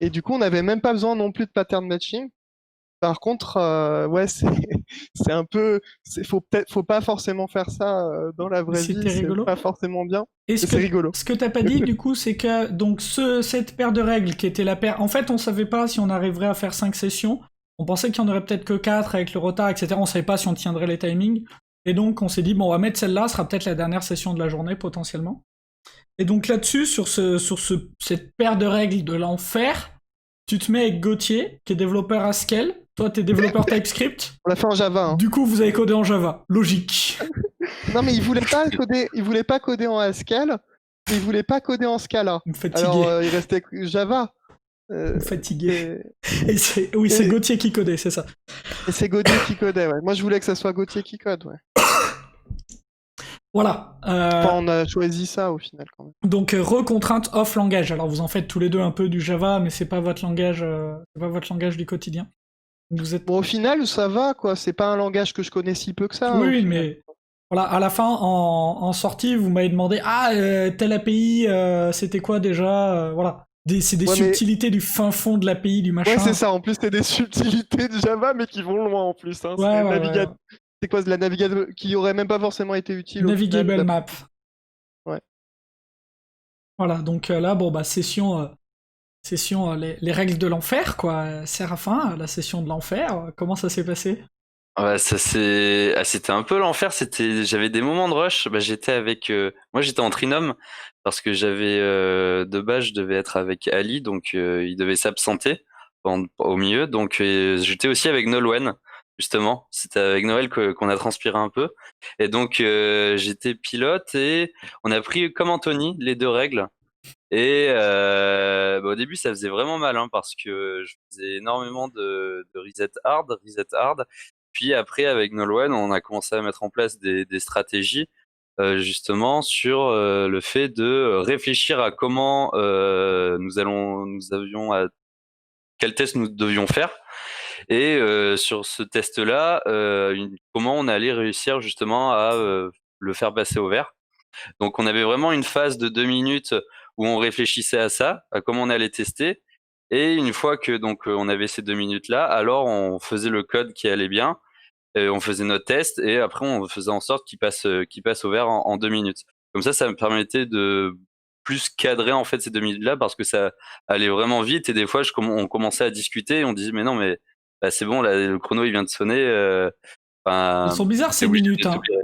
Et du coup, on n'avait même pas besoin non plus de pattern matching. Par contre, ouais, c'est un peu, faut pas forcément faire ça dans la vraie vie, C'était c'est rigolo. pas forcément bien. Et Et c'est rigolo. ce que t'as pas dit, du coup, c'est que donc cette paire de règles qui était la paire. En fait, on savait pas si on arriverait à faire 5 sessions. On pensait qu'il y en aurait peut-être que 4 avec le retard, etc. On savait pas si on tiendrait les timings. Et donc, on s'est dit, bon, on va mettre celle-là, ce sera peut-être la dernière session de la journée, potentiellement. Et donc là-dessus, sur cette paire de règles de l'enfer, tu te mets avec Gauthier, qui est développeur Haskell. Toi, t'es développeur TypeScript. On l'a fait en Java, hein. Du coup, vous avez codé en Java. Logique. Non, mais il voulait pas coder en Haskell, et il voulait pas coder en Scala. Vous me fatiguez. Alors, il restait Java. Vous me fatiguez. Et, Oui, c'est et- Gauthier qui codait, c'est ça. et c'est Gauthier qui codait, ouais. Moi, je voulais que ça soit Gauthier qui code, ouais. Voilà. Enfin, on a choisi ça au final, quand même. Donc recontrainte off langage. Alors vous en faites tous les deux un peu du Java, mais c'est pas votre langage du quotidien. Vous êtes. Bon, au final, ça va, quoi. C'est pas un langage que je connais si peu que ça, au Oui, final. mais voilà, à la fin en sortie, vous m'avez demandé telle API, c'était quoi déjà, voilà. C'est des Ouais, mais subtilités du fin fond de l'API du machin. ouais, c'est ça. En plus, c'est des subtilités de Java, mais qui vont loin en plus, hein. Ouais, ouais. C'est quoi, de la navigation qui aurait même pas forcément été utile au final. Navigable map. Ouais. Voilà, donc là, bon bah session, les règles de l'enfer, quoi. Séraphin, la session de l'enfer, comment ça s'est passé? Ouais, c'était un peu l'enfer. J'avais des moments de rush. Bah, moi, j'étais en trinôme parce que de base, je devais être avec Ali, donc il devait s'absenter au milieu. Donc j'étais aussi avec Nolwenn, justement. C'était avec Noël qu'on a transpiré un peu. Et donc j'étais pilote et on a pris comme Anthony les deux règles. Et bah, au début, ça faisait vraiment mal hein, parce que je faisais énormément de reset hard. Puis après, avec Nolwenn, on a commencé à mettre en place des stratégies justement sur le fait de réfléchir à comment quel test nous devions faire. Et sur ce test-là, comment on allait réussir justement à le faire passer au vert. Donc on avait vraiment une phase de 2 minutes où on réfléchissait à ça, à comment on allait tester. Et une fois que donc on avait ces 2 minutes-là, alors on faisait le code qui allait bien, et on faisait notre test et après on faisait en sorte qu'il passe au vert en 2 minutes. Comme ça me permettait de plus cadrer en fait ces 2 minutes-là parce que ça allait vraiment vite et des fois on commençait à discuter et on disait mais non mais bah, c'est bon là le chrono il vient de sonner. Elles sont bizarres t'es ces obligé minutes, de hein. t'oublier.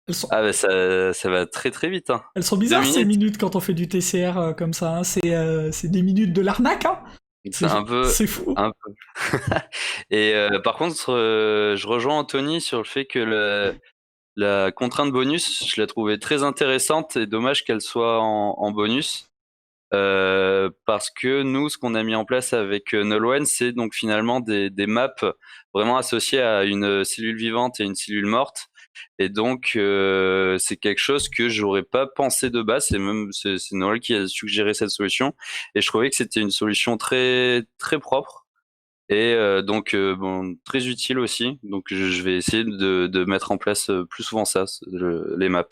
Elles sont, Ah bah ça va très très vite hein. elles sont 2 bizarres ces minutes, minutes quand on fait du TCR comme ça, hein. C'est des minutes de l'arnaque, hein. c'est un peu C'est fou. un peu. Et par contre, je rejoins Anthony sur le fait que la contrainte bonus, je la trouvais très intéressante et dommage qu'elle soit en bonus. Parce que nous, ce qu'on a mis en place avec Nolwenn, c'est donc finalement des maps vraiment associées à une cellule vivante et une cellule morte. Et donc, c'est quelque chose que j'aurais pas pensé de base. C'est Noël qui a suggéré cette solution. Et je trouvais que c'était une solution très, très propre. Et donc, bon, très utile aussi. Donc, je vais essayer de mettre en place plus souvent ça, les maps,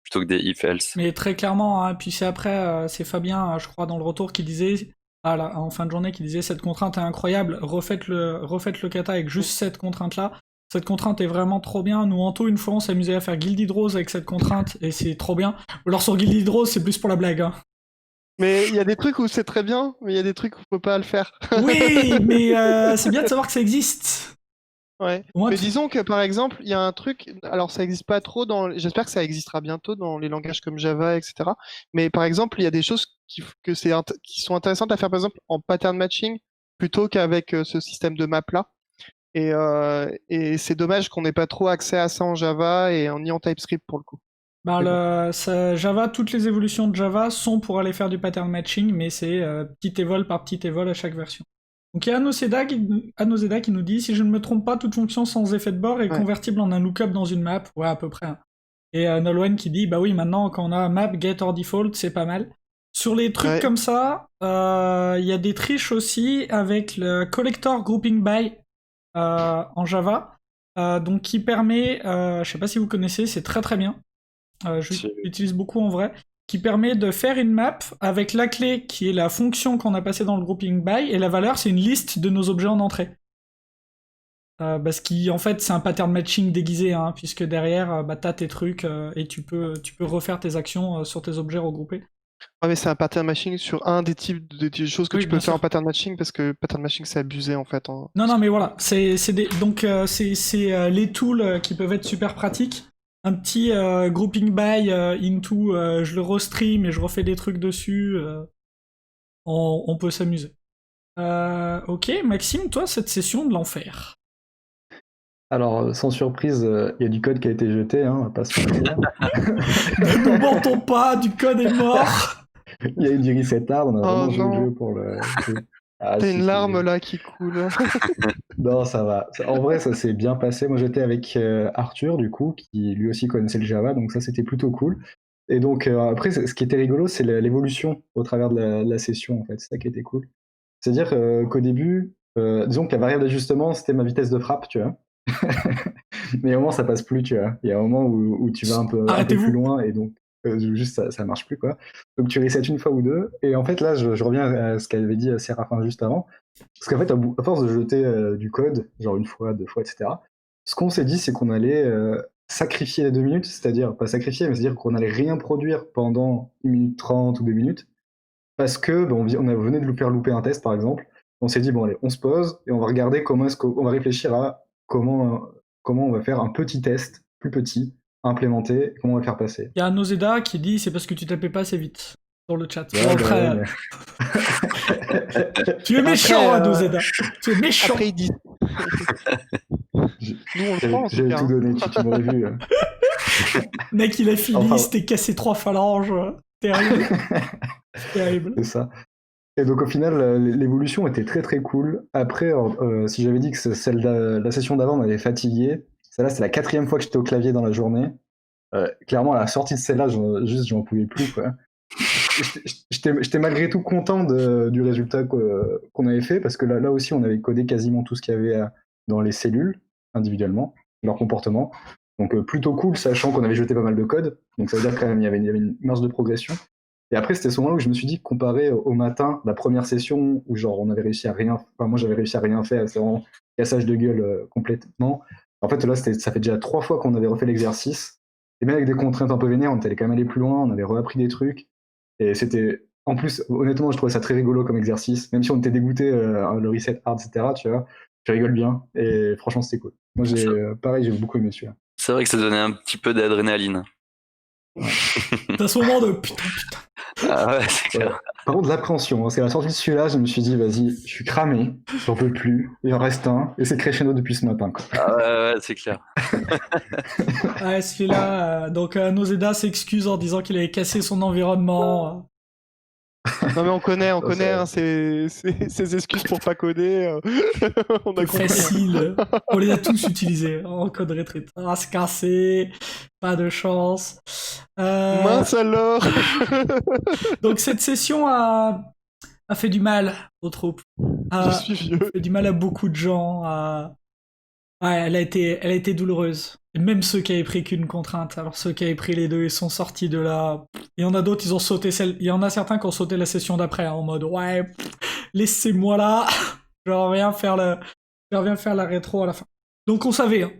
plutôt que des if-else. Mais très clairement, hein, puis c'est après, c'est Fabien, je crois, dans le retour qui disait, en fin de journée, qui disait cette contrainte est incroyable, refaites le kata avec juste cette contrainte-là. Cette contrainte est vraiment trop bien. Nous, Anto, une fois, on s'amusait à faire Gilded Rose avec cette contrainte, et c'est trop bien. Ou alors sur Gilded Rose, c'est plus pour la blague. Hein. Mais il y a des trucs où c'est très bien, mais il y a des trucs où faut pas le faire. Oui, mais c'est bien de savoir que ça existe. Ouais. Moi, Mais disons que par exemple, il y a un truc, alors ça existe pas trop j'espère que ça existera bientôt dans les langages comme Java, etc. Mais par exemple, il y a des choses qui sont intéressantes à faire par exemple en pattern matching plutôt qu'avec ce système de map là. Et c'est dommage qu'on n'ait pas trop accès à ça en Java et ni en TypeScript pour le coup. Bah, Mais Java, toutes les évolutions de Java sont pour aller faire du pattern matching, mais c'est petit évol par petit évol à chaque version. Donc il y a Anoseda qui nous dit, si je ne me trompe pas, toute fonction sans effet de bord est Ouais. convertible en un lookup dans une map. Ouais, à peu près. Hein. Et Nolwenn qui dit, bah oui, maintenant quand on a map, get or default, c'est pas mal. Sur les trucs Ouais. comme ça, il y a des triches aussi avec le collector grouping by en Java, donc qui permet, je sais pas si vous connaissez, c'est très très bien. J'utilise beaucoup en vrai, qui permet de faire une map avec la clé qui est la fonction qu'on a passée dans le grouping by et la valeur c'est une liste de nos objets en entrée. Parce qu'en fait c'est un pattern matching déguisé, hein, puisque derrière bah, t'as tes trucs et tu peux refaire tes actions sur tes objets regroupés. Ouais, mais c'est un pattern matching sur un des types de choses que Oui, tu bien peux faire sûr. en pattern matching parce que pattern matching c'est abusé en fait. Non, mais voilà, donc c'est les tools qui peuvent être super pratiques. Un petit grouping by into, je le restream et je refais des trucs dessus. On peut s'amuser. Ok, Maxime, toi, cette session de l'enfer. Alors, sans surprise, il y a du code qui a été jeté, hein, on va pas se mentir. Ne mentons pas, du code est mort. Il y a eu du reset hard, on a Oh vraiment joué le non. jeu pour le jeu. Ah, T'as si, une si. larme là qui coule. Non, ça va. En vrai, ça s'est bien passé. Moi, j'étais avec Arthur, du coup, qui lui aussi connaissait le Java, donc ça, c'était plutôt cool. Et donc, après, ce qui était rigolo, c'est l'évolution au travers de la session, en fait. C'est ça qui était cool. C'est-à-dire qu'au début, disons que la variable d'ajustement, c'était ma vitesse de frappe, tu vois. Mais à un moment, ça passe plus, tu vois. Il y a un moment où tu vas un peu Arrêtez-vous. plus loin et donc juste ça marche plus, quoi. Donc tu resets une fois ou deux. Et en fait, là, je reviens à ce qu'avait dit Séraphin juste avant. Parce qu'en fait, à force de jeter du code, genre une fois, deux fois, etc., ce qu'on s'est dit, c'est qu'on allait sacrifier les 2 minutes, c'est-à-dire, pas sacrifier, mais c'est-à-dire qu'on allait rien produire pendant 1 minute 30 ou 2 minutes, parce que on venait de faire louper un test, par exemple. On s'est dit, bon, allez, on se pose et on va regarder comment est-ce qu'on va réfléchir à comment on va faire un petit test, plus petit, implémenté, et comment on va le faire passer. Il y a Nozeda qui dit c'est parce que tu tapais pas assez vite dans le chat. Ouais, Bon, bah après, ouais, tu es méchant, Après, Nozeda. Tu es méchant. Après, ils disent. Nous, on le prend, c'est j'avais bien. tout donné, tu m'aurais vu. Mec, il a fini, Enfin- il s'était cassé 3 phalanges. Terrible. Terrible. C'est ça. Et donc au final, l'évolution était très très cool. Après, si j'avais dit que la session d'avant m'avait fatigué, celle-là c'est la 4e fois que j'étais au clavier dans la journée. Clairement, à la sortie de celle-là, j'en pouvais plus, quoi. J'étais malgré tout content du résultat qu'on avait fait, parce que là aussi, on avait codé quasiment tout ce qu'il y avait dans les cellules, individuellement, leur comportement. Donc plutôt cool, sachant qu'on avait jeté pas mal de code. Donc ça veut dire quand même il y avait une marge de progression. Et après, c'était ce moment-là où je me suis dit, comparé au matin, la première session, où genre on avait réussi à rien, enfin moi j'avais réussi à rien faire, c'était vraiment cassage de gueule complètement. En fait là, ça fait déjà 3 fois qu'on avait refait l'exercice. Et même avec des contraintes un peu vénères, on était quand même allé plus loin, on avait reappris des trucs. Et c'était, en plus, honnêtement, je trouvais ça très rigolo comme exercice, même si on était dégoûté, le reset hard, etc., tu vois, tu rigoles bien, et franchement, c'était cool. Moi, pareil, j'ai beaucoup aimé celui-là. C'est vrai que ça donnait un petit peu d'adrénaline. T'as ce moment de putain. Ah ouais, c'est Ouais. clair. Par contre, de l'appréhension, parce qu'à la sortie de celui-là, je me suis dit, vas-y, je suis cramé, j'en peux plus, il en reste un, et c'est crescendo depuis ce matin, quoi. Ah ouais, c'est clair. Ouais, celui-là, donc Nozeda s'excuse en disant qu'il avait cassé son environnement. Non mais on connaît c'est- hein, ces excuses pour pas coder. On a C'est compris. facile. On les a tous utilisés en code retreat. Ah, c'est cassé, pas de chance. Mince alors. Donc cette session a fait du mal aux troupes. Je suis vieux. Fait du mal à beaucoup de gens. Ouais, elle a été douloureuse. Et même ceux qui avaient pris qu'une contrainte. Alors ceux qui avaient pris les deux, ils sont sortis de là. Il y en a d'autres, ils ont sauté celle. Il y en a certains qui ont sauté la session d'après, hein, en mode ouais, laissez-moi là. Je reviens faire la rétro à la fin. Donc on savait, hein.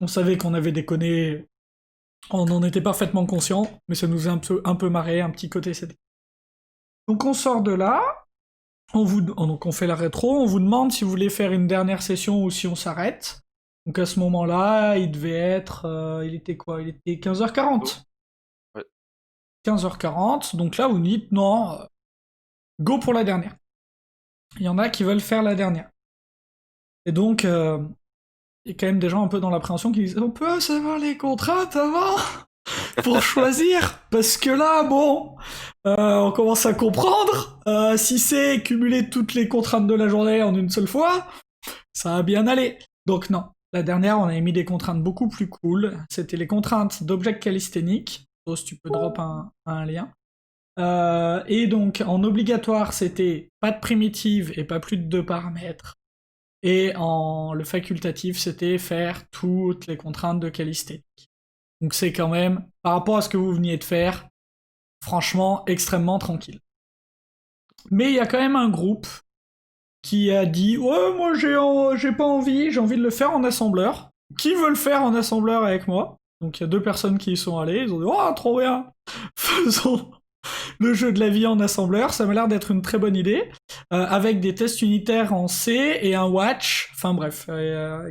On savait qu'on avait déconné. On en était parfaitement conscient, mais ça nous a un peu marré, un petit côté sadique. Donc on sort de là. Donc on fait la rétro, on vous demande si vous voulez faire une dernière session ou si on s'arrête. Donc à ce moment-là, il devait être... il était quoi? Il était 15h40. Ouais. 15h40, donc là vous dites non, go pour la dernière. Il y en a qui veulent faire la dernière. Et donc, il y a quand même des gens un peu dans l'appréhension qui disent on peut savoir les contraintes avant pour choisir, parce que là, bon, on commence à comprendre. Si c'est cumuler toutes les contraintes de la journée en une seule fois, ça va bien aller. Donc non, la dernière, on avait mis des contraintes beaucoup plus cool. C'était les contraintes d'objets calisthéniques. Si tu peux drop un lien. Et donc, en obligatoire, c'était pas de primitive et pas plus de 2 paramètres. Et le facultatif, c'était faire toutes les contraintes de calisthénique. Donc c'est quand même, par rapport à ce que vous veniez de faire, franchement, extrêmement tranquille. Mais il y a quand même un groupe qui a dit ouais, moi j'ai pas envie, j'ai envie de le faire en assembleur. Qui veut le faire en assembleur avec moi? Donc il y a 2 personnes qui y sont allées, ils ont dit oh trop bien, faisons le jeu de la vie en assembleur, ça m'a l'air d'être une très bonne idée, avec des tests unitaires en C et un watch, enfin bref,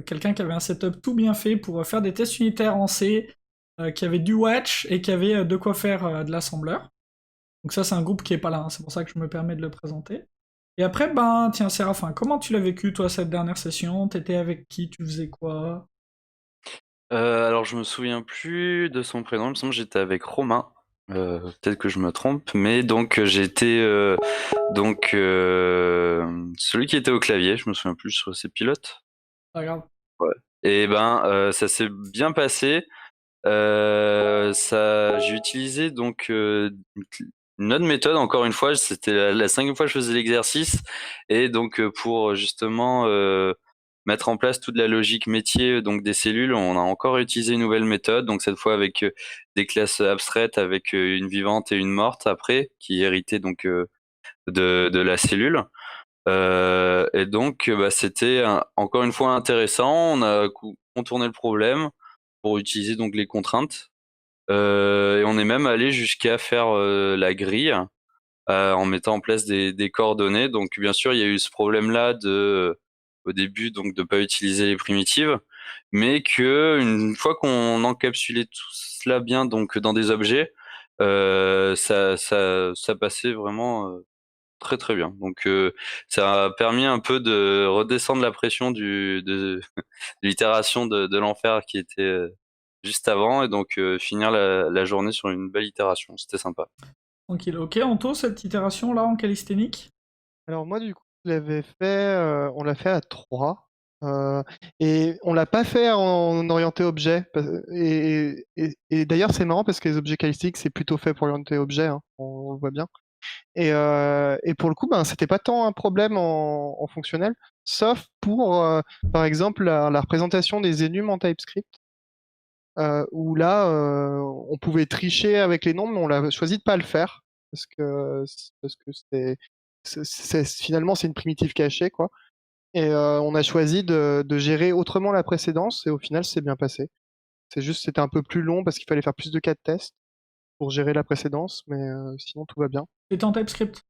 quelqu'un qui avait un setup tout bien fait pour faire des tests unitaires en C, qui avait du watch et qui avait de quoi faire de l'assembleur. Donc ça c'est un groupe qui est pas là, hein, c'est pour ça que je me permets de le présenter. Et après, ben tiens Séraphin, comment tu l'as vécu toi cette dernière session? T'étais avec qui? Tu faisais quoi? Alors je me souviens plus de son prénom, il me semble que j'étais avec Romain. Peut-être que je me trompe, mais donc j'étais celui qui était au clavier, je me souviens plus sur ses pilotes. Pas grave. Ouais. Et ben ça s'est bien passé. J'ai utilisé donc une autre méthode, encore une fois, c'était la 5e fois que je faisais l'exercice, et donc pour justement mettre en place toute la logique métier donc des cellules, on a encore utilisé une nouvelle méthode, donc cette fois avec des classes abstraites avec une vivante et une morte après, qui héritaient donc de la cellule. Et donc c'était encore une fois intéressant, on a contourné le problème pour utiliser donc les contraintes. Et on est même allé jusqu'à faire la grille en mettant en place des coordonnées. Donc bien sûr, il y a eu ce problème-là au début donc de pas utiliser les primitives, mais que une fois qu'on encapsulait tout cela bien donc dans des objets, ça passait vraiment très très bien. Donc ça a permis un peu de redescendre la pression de l'itération de l'enfer qui était juste avant, et donc finir la journée sur une belle itération. C'était sympa. Tranquille. Ok, Anto, cette itération là en calisthénique? Alors moi du coup, on l'a fait à 3. Et on l'a pas fait en orienté objet. Et d'ailleurs c'est marrant parce que les objets calistiques c'est plutôt fait pour orienter objet, hein, on le voit bien. Et pour le coup, ben, c'était pas tant un problème en fonctionnel, sauf pour, par exemple, la représentation des enums en TypeScript, où là, on pouvait tricher avec les nombres, mais on a choisi de pas le faire, parce que finalement, c'est une primitive cachée, quoi. Et on a choisi de gérer autrement la précédence, et au final, c'est bien passé. C'était un peu plus long parce qu'il fallait faire plus de cas de test. pour gérer la précédence, mais sinon tout va bien. T'étais en TypeScript.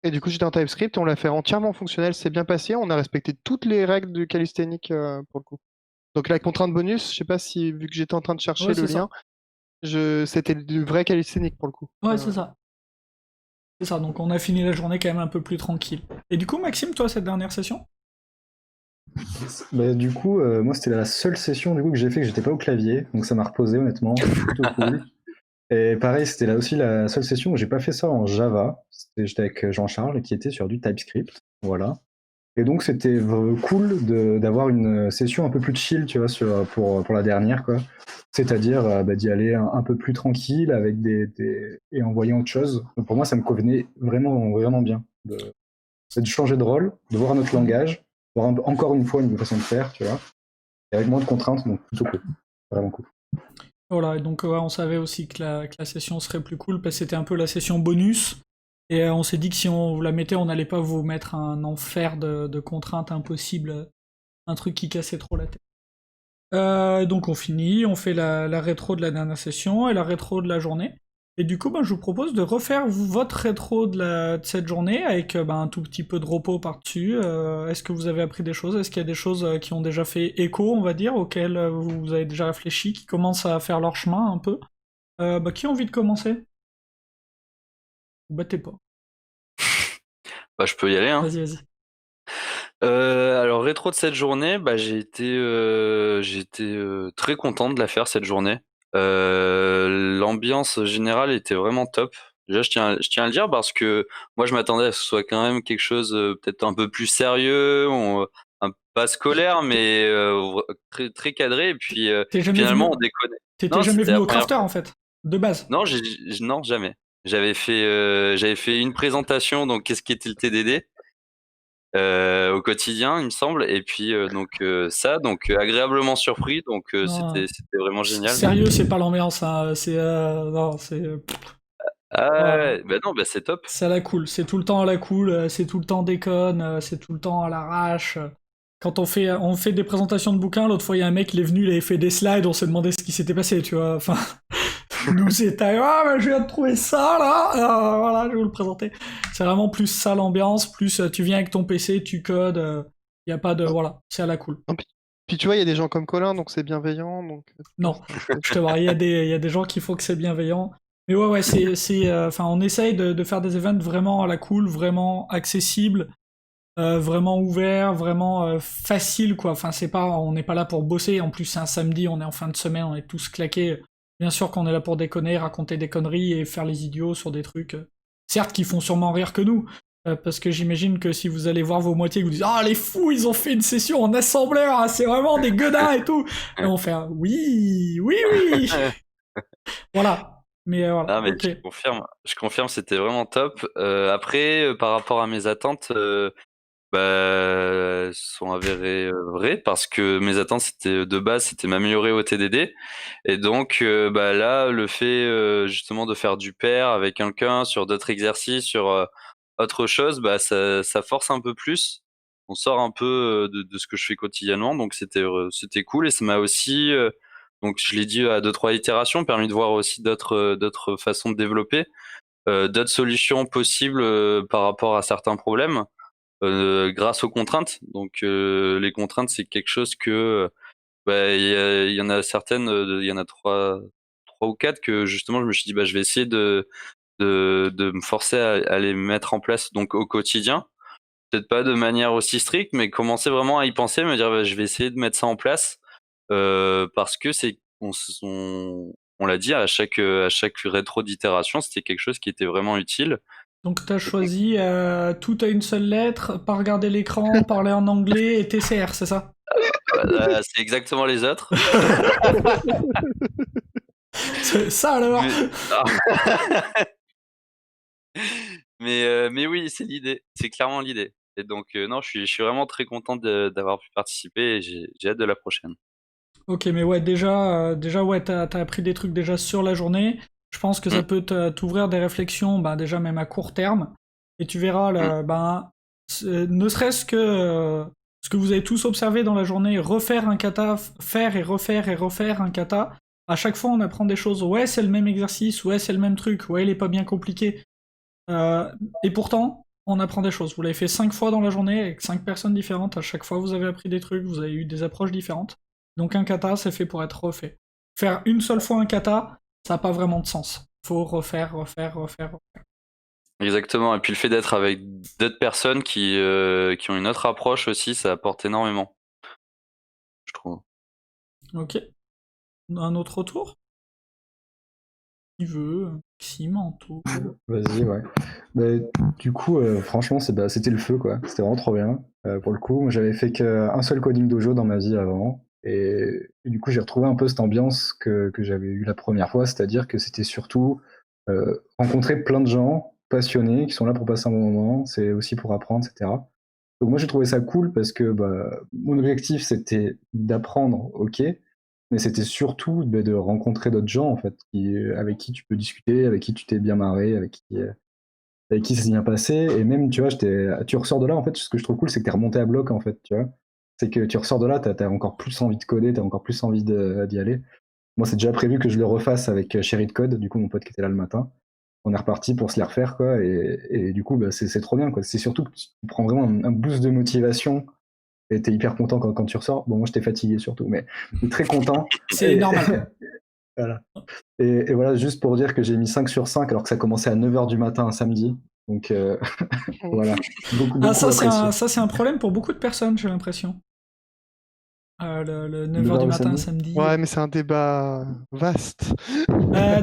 Et du coup, j'étais en TypeScript, on l'a fait entièrement fonctionnel, c'est bien passé, on a respecté toutes les règles du calisthenics pour le coup. Donc la contrainte bonus, je sais pas si, vu que j'étais en train de chercher Ouais, le c'est ça. lien, c'était du vrai calisthenics pour le coup. Ouais, c'est ça. C'est ça, donc on a fini la journée quand même un peu plus tranquille. Et du coup, Maxime, toi, cette dernière session? Bah, du coup, moi, c'était la seule session du coup, que j'ai fait que j'étais pas au clavier, donc ça m'a reposé, honnêtement, c'était plutôt cool. Et pareil, c'était là aussi la seule session où j'ai pas fait ça en Java. J'étais avec Jean-Charles qui était sur du TypeScript. Voilà. Et donc, c'était cool d'avoir une session un peu plus chill, tu vois, pour la dernière, quoi. C'est-à-dire d'y aller un peu plus tranquille avec et en voyant autre chose. Donc, pour moi, ça me convenait vraiment, vraiment bien. C'est de changer de rôle, de voir un autre langage, voir encore une fois une nouvelle façon de faire, tu vois. Et avec moins de contraintes, donc plutôt cool. Vraiment cool. Voilà, et donc on savait aussi que la session serait plus cool parce que c'était un peu la session bonus. Et on s'est dit que si on vous la mettait, on n'allait pas vous mettre un enfer de contraintes impossibles, un truc qui cassait trop la tête. Donc on finit, on fait la rétro de la dernière session et la rétro de la journée. Et du coup, je vous propose de refaire votre rétro de cette journée avec un tout petit peu de repos par-dessus. Est-ce que vous avez appris des choses? Est-ce qu'il y a des choses qui ont déjà fait écho, on va dire, auxquelles vous avez déjà réfléchi, qui commencent à faire leur chemin un peu? Qui a envie de commencer? Vous battez pas. Bah, je peux y aller, hein. Vas-y, vas-y. Alors rétro de cette journée, j'ai été très content de la faire cette journée. L'ambiance générale était vraiment top. Déjà, je tiens à le dire parce que moi, je m'attendais à ce que ce soit quand même quelque chose peut-être un peu plus sérieux, pas scolaire, mais très très cadré. Et puis T'es jamais finalement, venu, on déconnait. t'étais Non, jamais c'était venu la au première crafter fois. en fait, de base. Non, non, jamais. J'avais fait une présentation, donc qu'est-ce qu'était le TDD au quotidien, il me semble, et puis agréablement surpris, donc Non, c'était vraiment génial. sérieux, c'est pas l'ambiance, hein. Non, c'est. Ah Voilà. ouais, bah non, bah c'est top. C'est à la cool, c'est tout le temps à la cool, c'est tout le temps déconne, c'est tout le temps à l'arrache. Quand on fait des présentations de bouquins, l'autre fois il y a un mec, il est venu, il avait fait des slides, on s'est demandé ce qui s'était passé, tu vois. Enfin, nous c'était je viens de trouver ça là, voilà, je vais vous le présenter. C'est vraiment plus ça l'ambiance, plus tu viens avec ton PC, tu codes, y a pas de, voilà, c'est à la cool. Non, puis tu vois, il y a des gens comme Colin, donc c'est bienveillant. Donc, Non, je te vois, il y a des gens qui font que c'est bienveillant. Mais ouais, enfin, on essaye de faire des events vraiment à la cool, vraiment accessibles, vraiment ouverts, vraiment faciles, quoi. Enfin, on n'est pas là pour bosser. En plus, c'est un samedi, on est en fin de semaine, on est tous claqués. Bien sûr qu'on est là pour déconner, raconter des conneries et faire les idiots sur des trucs, certes, qui font sûrement rire que nous. Parce que j'imagine que si vous allez voir vos moitiés, vous dites ah les fous, ils ont fait une session en assembleur, c'est vraiment des gueudins et tout. Et on fait oui, oui, oui. Voilà. Mais voilà. Ah mais Ok. je confirme, c'était vraiment top. Après, par rapport à mes attentes, sont avérées vraies parce que mes attentes c'était de base c'était m'améliorer au TDD et donc là le fait justement de faire du pair avec quelqu'un sur d'autres exercices sur autre chose ça force un peu plus, on sort un peu de ce que je fais quotidiennement, donc c'était cool et ça m'a aussi donc je l'ai dit à 2-3 itérations, permis de voir aussi d'autres façons de développer d'autres solutions possibles par rapport à certains problèmes grâce aux contraintes. Donc les contraintes, c'est quelque chose que il y en a certaines, il y en a trois ou quatre que justement je me suis dit je vais essayer de me forcer à les mettre en place donc au quotidien. Peut-être pas de manière aussi stricte, mais commencer vraiment à y penser, me dire je vais essayer de mettre ça en place parce que on l'a dit à chaque rétro d'itération, c'était quelque chose qui était vraiment utile. Donc t'as choisi tout à une seule lettre, pas regarder l'écran, parler en anglais et TCR, c'est ça? C'est exactement les autres. C'est ça alors. Mais oui, c'est l'idée, c'est clairement l'idée. Et donc non, je suis vraiment très content d'avoir pu participer et j'ai hâte de la prochaine. Ok, mais ouais, déjà ouais, t'as appris des trucs déjà sur la journée. Je pense que ça Mmh, peut t'ouvrir des réflexions, déjà même à court terme. Et tu verras, mmh, là, ne serait-ce que ce que vous avez tous observé dans la journée, refaire un kata, faire et refaire un kata, À chaque fois, on apprend des choses. Ouais, c'est le même exercice. Ouais, c'est le même truc. Ouais, il est pas bien compliqué. Et pourtant, on apprend des choses. Vous l'avez fait 5 fois dans la journée avec 5 personnes différentes. À chaque fois, vous avez appris des trucs. Vous avez eu des approches différentes. Donc un kata, c'est fait pour être refait. Faire une seule fois un kata, ça n'a pas vraiment de sens. Faut refaire. Exactement. Et puis le fait d'être avec d'autres personnes qui ont une autre approche aussi, ça apporte énormément, je trouve. Ok. Un autre tour? Qui veut? Maxime, Anto. Vas-y, ouais. Mais, du coup, franchement, c'était le feu, quoi. C'était vraiment trop bien. Pour le coup, moi, j'avais fait qu'un seul coding dojo dans ma vie avant. Et du coup, j'ai retrouvé un peu cette ambiance que j'avais eue la première fois, c'est-à-dire que c'était surtout rencontrer plein de gens passionnés qui sont là pour passer un bon moment, c'est aussi pour apprendre, etc. Donc moi, j'ai trouvé ça cool parce que mon objectif, c'était d'apprendre, ok, mais c'était surtout de rencontrer d'autres gens, en fait, avec qui tu peux discuter, avec qui tu t'es bien marré, avec qui ça s'est bien passé. Et même, tu vois, tu ressors de là, en fait, ce que je trouve cool, c'est que t'es remonté à bloc, en fait, tu vois. C'est que tu ressors de là, t'as encore plus envie de coder, t'as encore plus envie d'y aller. Moi, c'est déjà prévu que je le refasse avec Chéri de Code, du coup, mon pote qui était là le matin. On est reparti pour se les refaire, quoi. Et du coup, c'est trop bien, quoi. C'est surtout que tu prends vraiment un boost de motivation et t'es hyper content quand tu ressors. Bon, moi, j'étais fatigué surtout, mais t'es très content. C'est normal. Voilà. Et voilà, juste pour dire que j'ai mis 5 sur 5 alors que ça commençait à 9h du matin un samedi. Donc voilà, beaucoup ça, apprécié. c'est un problème pour beaucoup de personnes, j'ai l'impression. Le 9h 9h du le matin, samedi. samedi. Ouais, mais c'est un débat vaste.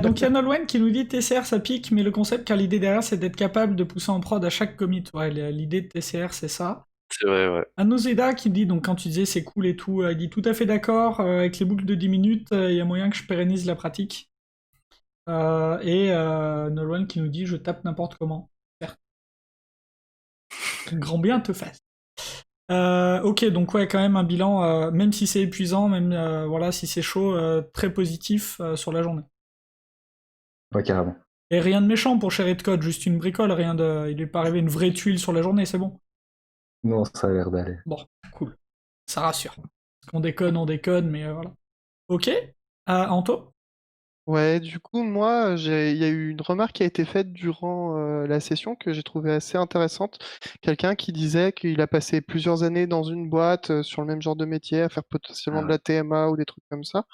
Donc il y a Nolwenn qui nous dit TCR ça pique, mais le concept car l'idée derrière c'est d'être capable de pousser en prod à chaque commit. Ouais, l'idée de TCR c'est ça. C'est vrai, ouais. Anoseda qui me dit, donc quand tu disais c'est cool et tout, il dit tout à fait d'accord, avec les boucles de 10 minutes, il y a moyen que je pérennise la pratique. Et Nolwenn qui nous dit je tape n'importe comment. Certes. Grand bien te fasse. Ok, donc ouais, quand même un bilan, même si c'est épuisant, même voilà, si c'est chaud, très positif sur la journée. Ouais, carrément. Et rien de méchant pour Chéri de Code, juste une bricole, rien de. Il lui est pas arrivé une vraie tuile sur la journée, c'est bon. Non, ça a l'air d'aller. Bon, cool. Ça rassure. Parce qu'on déconne, mais voilà. Ok. Anto? Ouais, du coup, moi, il y a eu une remarque qui a été faite durant la session que j'ai trouvée assez intéressante. Quelqu'un qui disait qu'il a passé plusieurs années dans une boîte sur le même genre de métier, à faire potentiellement de la TMA ou des trucs comme ça.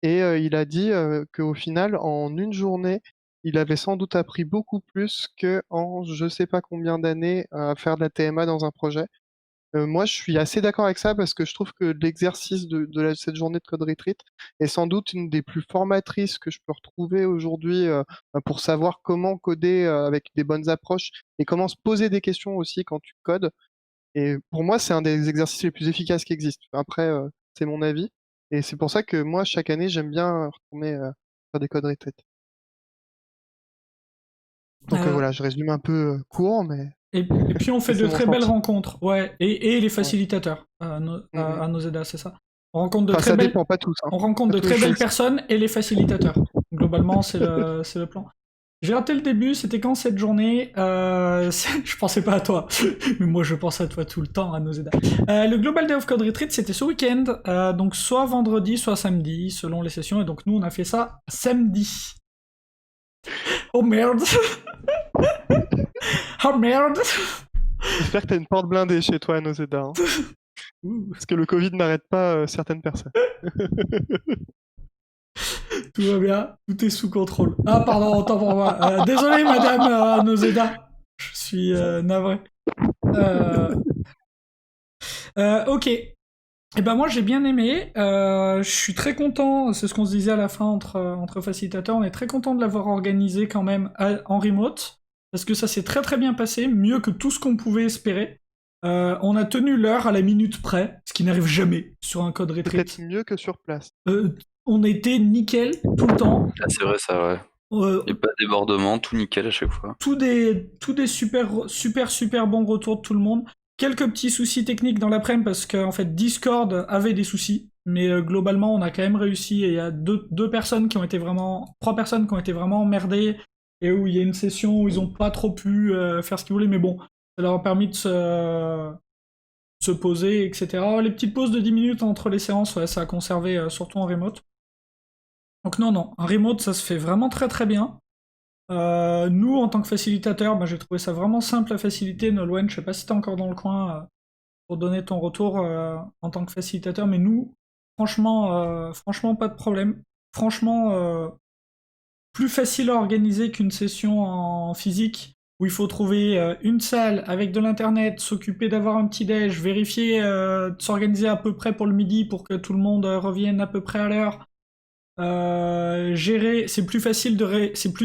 Et il a dit qu'au final, en une journée, il avait sans doute appris beaucoup plus que en je sais pas combien d'années à faire de la TMA dans un projet. Moi, je suis assez d'accord avec ça parce que je trouve que l'exercice cette journée de code retreat est sans doute une des plus formatrices que je peux retrouver aujourd'hui pour savoir comment coder avec des bonnes approches et comment se poser des questions aussi quand tu codes. Et pour moi, c'est un des exercices les plus efficaces qui existent. Après, c'est mon avis. Et c'est pour ça que moi, chaque année, j'aime bien retourner faire des code retreat. Donc voilà, je résume un peu court, mais Et puis on fait c'est de mon très belles ressenti. rencontres, ouais. Et les facilitateurs à Noseda, c'est ça. On rencontre de Enfin, très ça belles, dépend, pas tous. Hein. on rencontre Pas de tous les très belles jours. personnes et les facilitateurs. Globalement, c'est le plan. J'ai raté le début, c'était quand cette journée Je pensais pas à toi, mais moi je pense à toi tout le temps, à Noseda. Le Global Day of Code Retreat, c'était ce week-end, donc soit vendredi, soit samedi, selon les sessions, et donc nous on a fait ça samedi. Oh merde. Oh merde. J'espère que t'as une porte blindée chez toi à Noseda. Hein. Parce que le Covid n'arrête pas certaines personnes. Tout va bien, tout est sous contrôle. Ah pardon, autant pour moi. Désolé madame Noseda. Je suis navré. Ok. Et ben moi j'ai bien aimé. Je suis très content. C'est ce qu'on se disait à la fin entre facilitateurs. On est très content de l'avoir organisé quand même en remote. Parce que ça s'est très très bien passé. Mieux que tout ce qu'on pouvait espérer. On a tenu l'heure à la minute près. Ce qui n'arrive jamais sur un code retreat. Peut-être mieux que sur place. On était nickel tout le temps. Ah, c'est vrai, ça, ouais. Et pas de débordement, tout nickel à chaque fois. Tout des super bons retours de tout le monde. Quelques petits soucis techniques dans l'après-midi parce qu'en fait Discord avait des soucis, mais globalement on a quand même réussi et il y a trois personnes qui ont été vraiment emmerdées et où il y a une session où ils ont pas trop pu faire ce qu'ils voulaient, mais bon, ça leur a permis de se poser, etc. Les petites pauses de 10 minutes entre les séances, ouais, ça a conservé surtout en remote. Donc non, un remote, ça se fait vraiment très très bien. Nous, en tant que facilitateur, j'ai trouvé ça vraiment simple à faciliter. Nolwenn, je sais pas si t'es encore dans le coin pour donner ton retour en tant que facilitateur, mais nous, franchement, pas de problème. Franchement, plus facile à organiser qu'une session en physique où il faut trouver une salle avec de l'internet, s'occuper d'avoir un petit déj, vérifier, s'organiser à peu près pour le midi pour que tout le monde revienne à peu près à l'heure. Gérer, c'est plus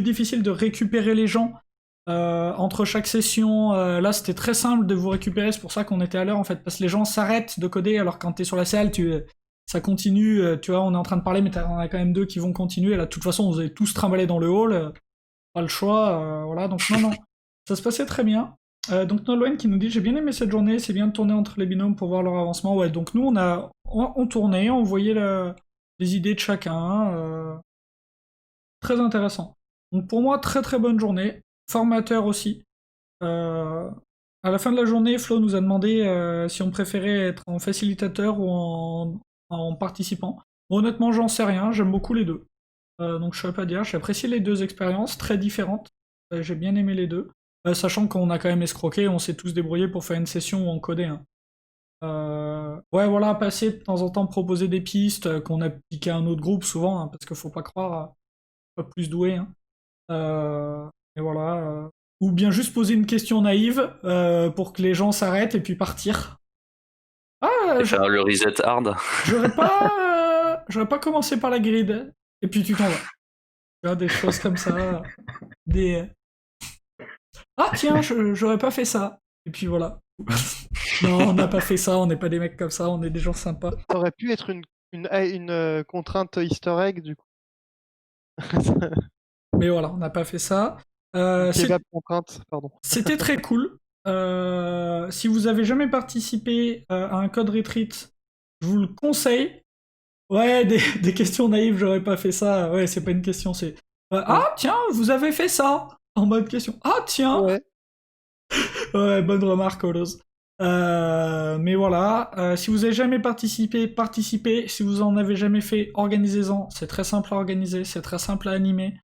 difficile de récupérer les gens entre chaque session. Là, c'était très simple de vous récupérer, c'est pour ça qu'on était à l'heure en fait, parce que les gens s'arrêtent de coder, alors quand t'es sur la salle, ça continue, tu vois, on est en train de parler, mais on a quand même deux qui vont continuer. Là, de toute façon, vous avez tous trimballé dans le hall, pas le choix, voilà, donc non, ça se passait très bien. Donc Nolwenn qui nous dit j'ai bien aimé cette journée, c'est bien de tourner entre les binômes pour voir leur avancement. Ouais, donc nous on tournait, on voyait les idées de chacun, très intéressant. Donc pour moi très très bonne journée, formateur aussi. Euh, à la fin de la journée, Flo nous a demandé si on préférait être en facilitateur ou en participant. Honnêtement, j'en sais rien, j'aime beaucoup les deux. Donc je ne saurais pas dire, j'ai apprécié les deux expériences très différentes. J'ai bien aimé les deux. Sachant qu'on a quand même escroqué, on s'est tous débrouillés pour faire une session où on codait, hein. Ouais, voilà, passer de temps en temps proposer des pistes qu'on a piqué à un autre groupe souvent, hein, parce qu'il faut pas croire, pas plus doué, hein. Et voilà. Ou bien juste poser une question naïve pour que les gens s'arrêtent et puis partir. Ah, Et faire le reset hard. j'aurais pas commencé par la grid. Et puis tu t'en vas. Tu vois, des choses comme ça. Des. Ah tiens, j'aurais pas fait ça. Et puis voilà. Non, on n'a pas fait ça, on n'est pas des mecs comme ça, on est des gens sympas. Ça aurait pu être une contrainte easter egg, du coup. Mais voilà, on n'a pas fait ça. Kebab contrainte, pardon. C'était très cool. Si vous avez jamais participé à un code retreat, je vous le conseille. Ouais, des questions naïves, j'aurais pas fait ça. Ouais, c'est pas une question, c'est ah tiens, vous avez fait ça en mode question. Ah tiens. Ouais. Ouais, bonne remarque, Olos. Mais voilà, si vous avez jamais participé, participez. Si vous en avez jamais fait, organisez-en. C'est très simple à organiser, c'est très simple à animer.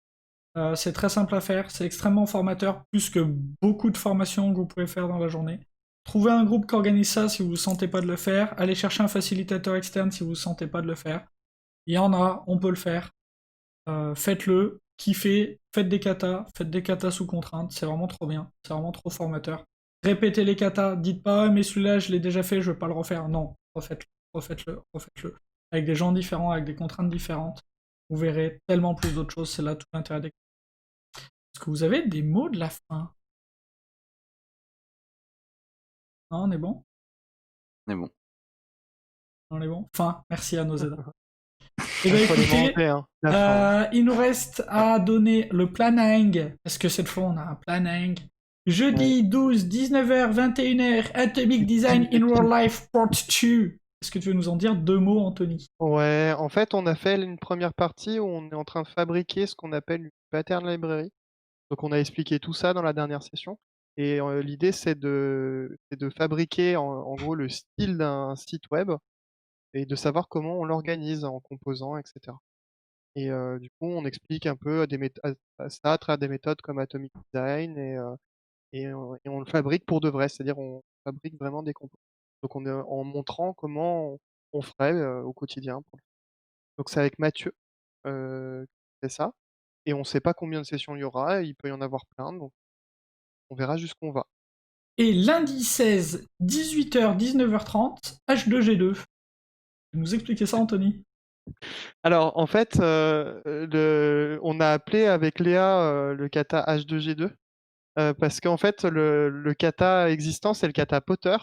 C'est très simple à faire, c'est extrêmement formateur, plus que beaucoup de formations que vous pouvez faire dans la journée. Trouvez un groupe qui organise ça si vous ne sentez pas de le faire. Allez chercher un facilitateur externe si vous ne sentez pas de le faire. Il y en a, on peut le faire. Faites-le, kiffez, faites des katas sous contrainte, c'est vraiment trop bien, c'est vraiment trop formateur. Répétez les katas, dites pas mais celui-là je l'ai déjà fait, je veux pas le refaire. Non, refaites-le. Avec des gens différents, avec des contraintes différentes. Vous verrez tellement plus d'autres choses, c'est là tout l'intérêt des. Est-ce que vous avez des mots de la fin? Non, on est bon? Mais bon. On est bon? Fin, merci à nos aides. Eh bien Faut les écoutez, manger, hein, la fin. il nous reste à donner le planning, parce que cette fois on a un planning. Jeudi 12, 19h, 21h, Atomic Design in Real Life Part 2. Est-ce que tu veux nous en dire deux mots, Anthony? Ouais, en fait, on a fait une première partie où on est en train de fabriquer ce qu'on appelle une pattern library. Donc, on a expliqué tout ça dans la dernière session. Et l'idée, c'est de fabriquer en gros le style d'un site web et de savoir comment on l'organise en composants, etc. Et du coup, on explique un peu ça à travers des méthodes comme Atomic Design et on le fabrique pour de vrai, c'est-à-dire on fabrique vraiment des composants. Donc en montrant comment on ferait au quotidien. Donc c'est avec Mathieu qui fait ça. Et on ne sait pas combien de sessions il y aura, il peut y en avoir plein, donc on verra jusqu'où on va. Et lundi 16, 18h, 19h30, H2G2. Tu peux nous expliquer ça, Anthony? Alors en fait, on a appelé avec Léa le kata H2G2 parce qu'en fait le kata existant c'est le kata Potter.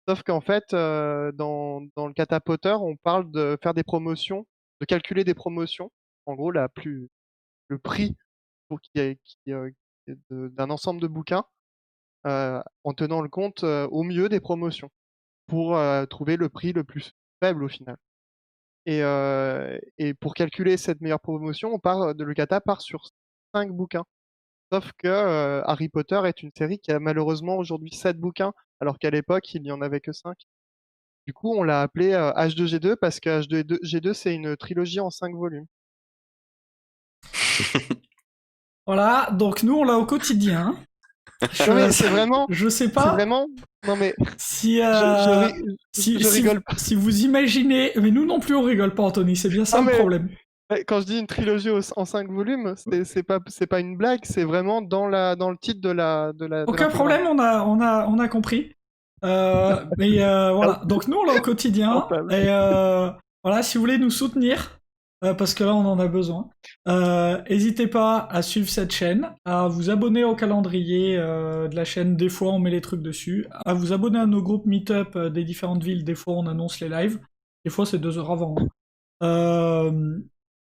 Sauf qu'en fait, dans le kata Potter, on parle de faire des promotions, de calculer des promotions. En gros, le prix pour d'un ensemble de bouquins, en tenant le compte au mieux des promotions, pour trouver le prix le plus faible au final. Et pour calculer cette meilleure promotion, le kata part sur 5 bouquins. Sauf que Harry Potter est une série qui a malheureusement aujourd'hui 7 bouquins, alors qu'à l'époque, il n'y en avait que 5. Du coup, on l'a appelé H2G2 parce que H2G2, c'est une trilogie en 5 volumes. Voilà, donc nous on l'a au quotidien. Non, mais c'est vraiment. Je sais C'est pas vraiment. Non, mais si, je rigole pas. si vous imaginez, mais nous non plus on rigole pas, Anthony, c'est bien ça Ah, le mais problème. quand je dis une trilogie en 5 volumes, c'est pas une blague, c'est vraiment dans le titre de Aucun l'intégrale. problème, on a compris. Mais voilà, donc nous on l'a au quotidien, Rentable. et voilà, si vous voulez nous soutenir, parce que là on en a besoin, n'hésitez pas à suivre cette chaîne, à vous abonner au calendrier de la chaîne, des fois on met les trucs dessus, à vous abonner à nos groupes Meetup des différentes villes, des fois on annonce les lives, des fois c'est 2 heures avant.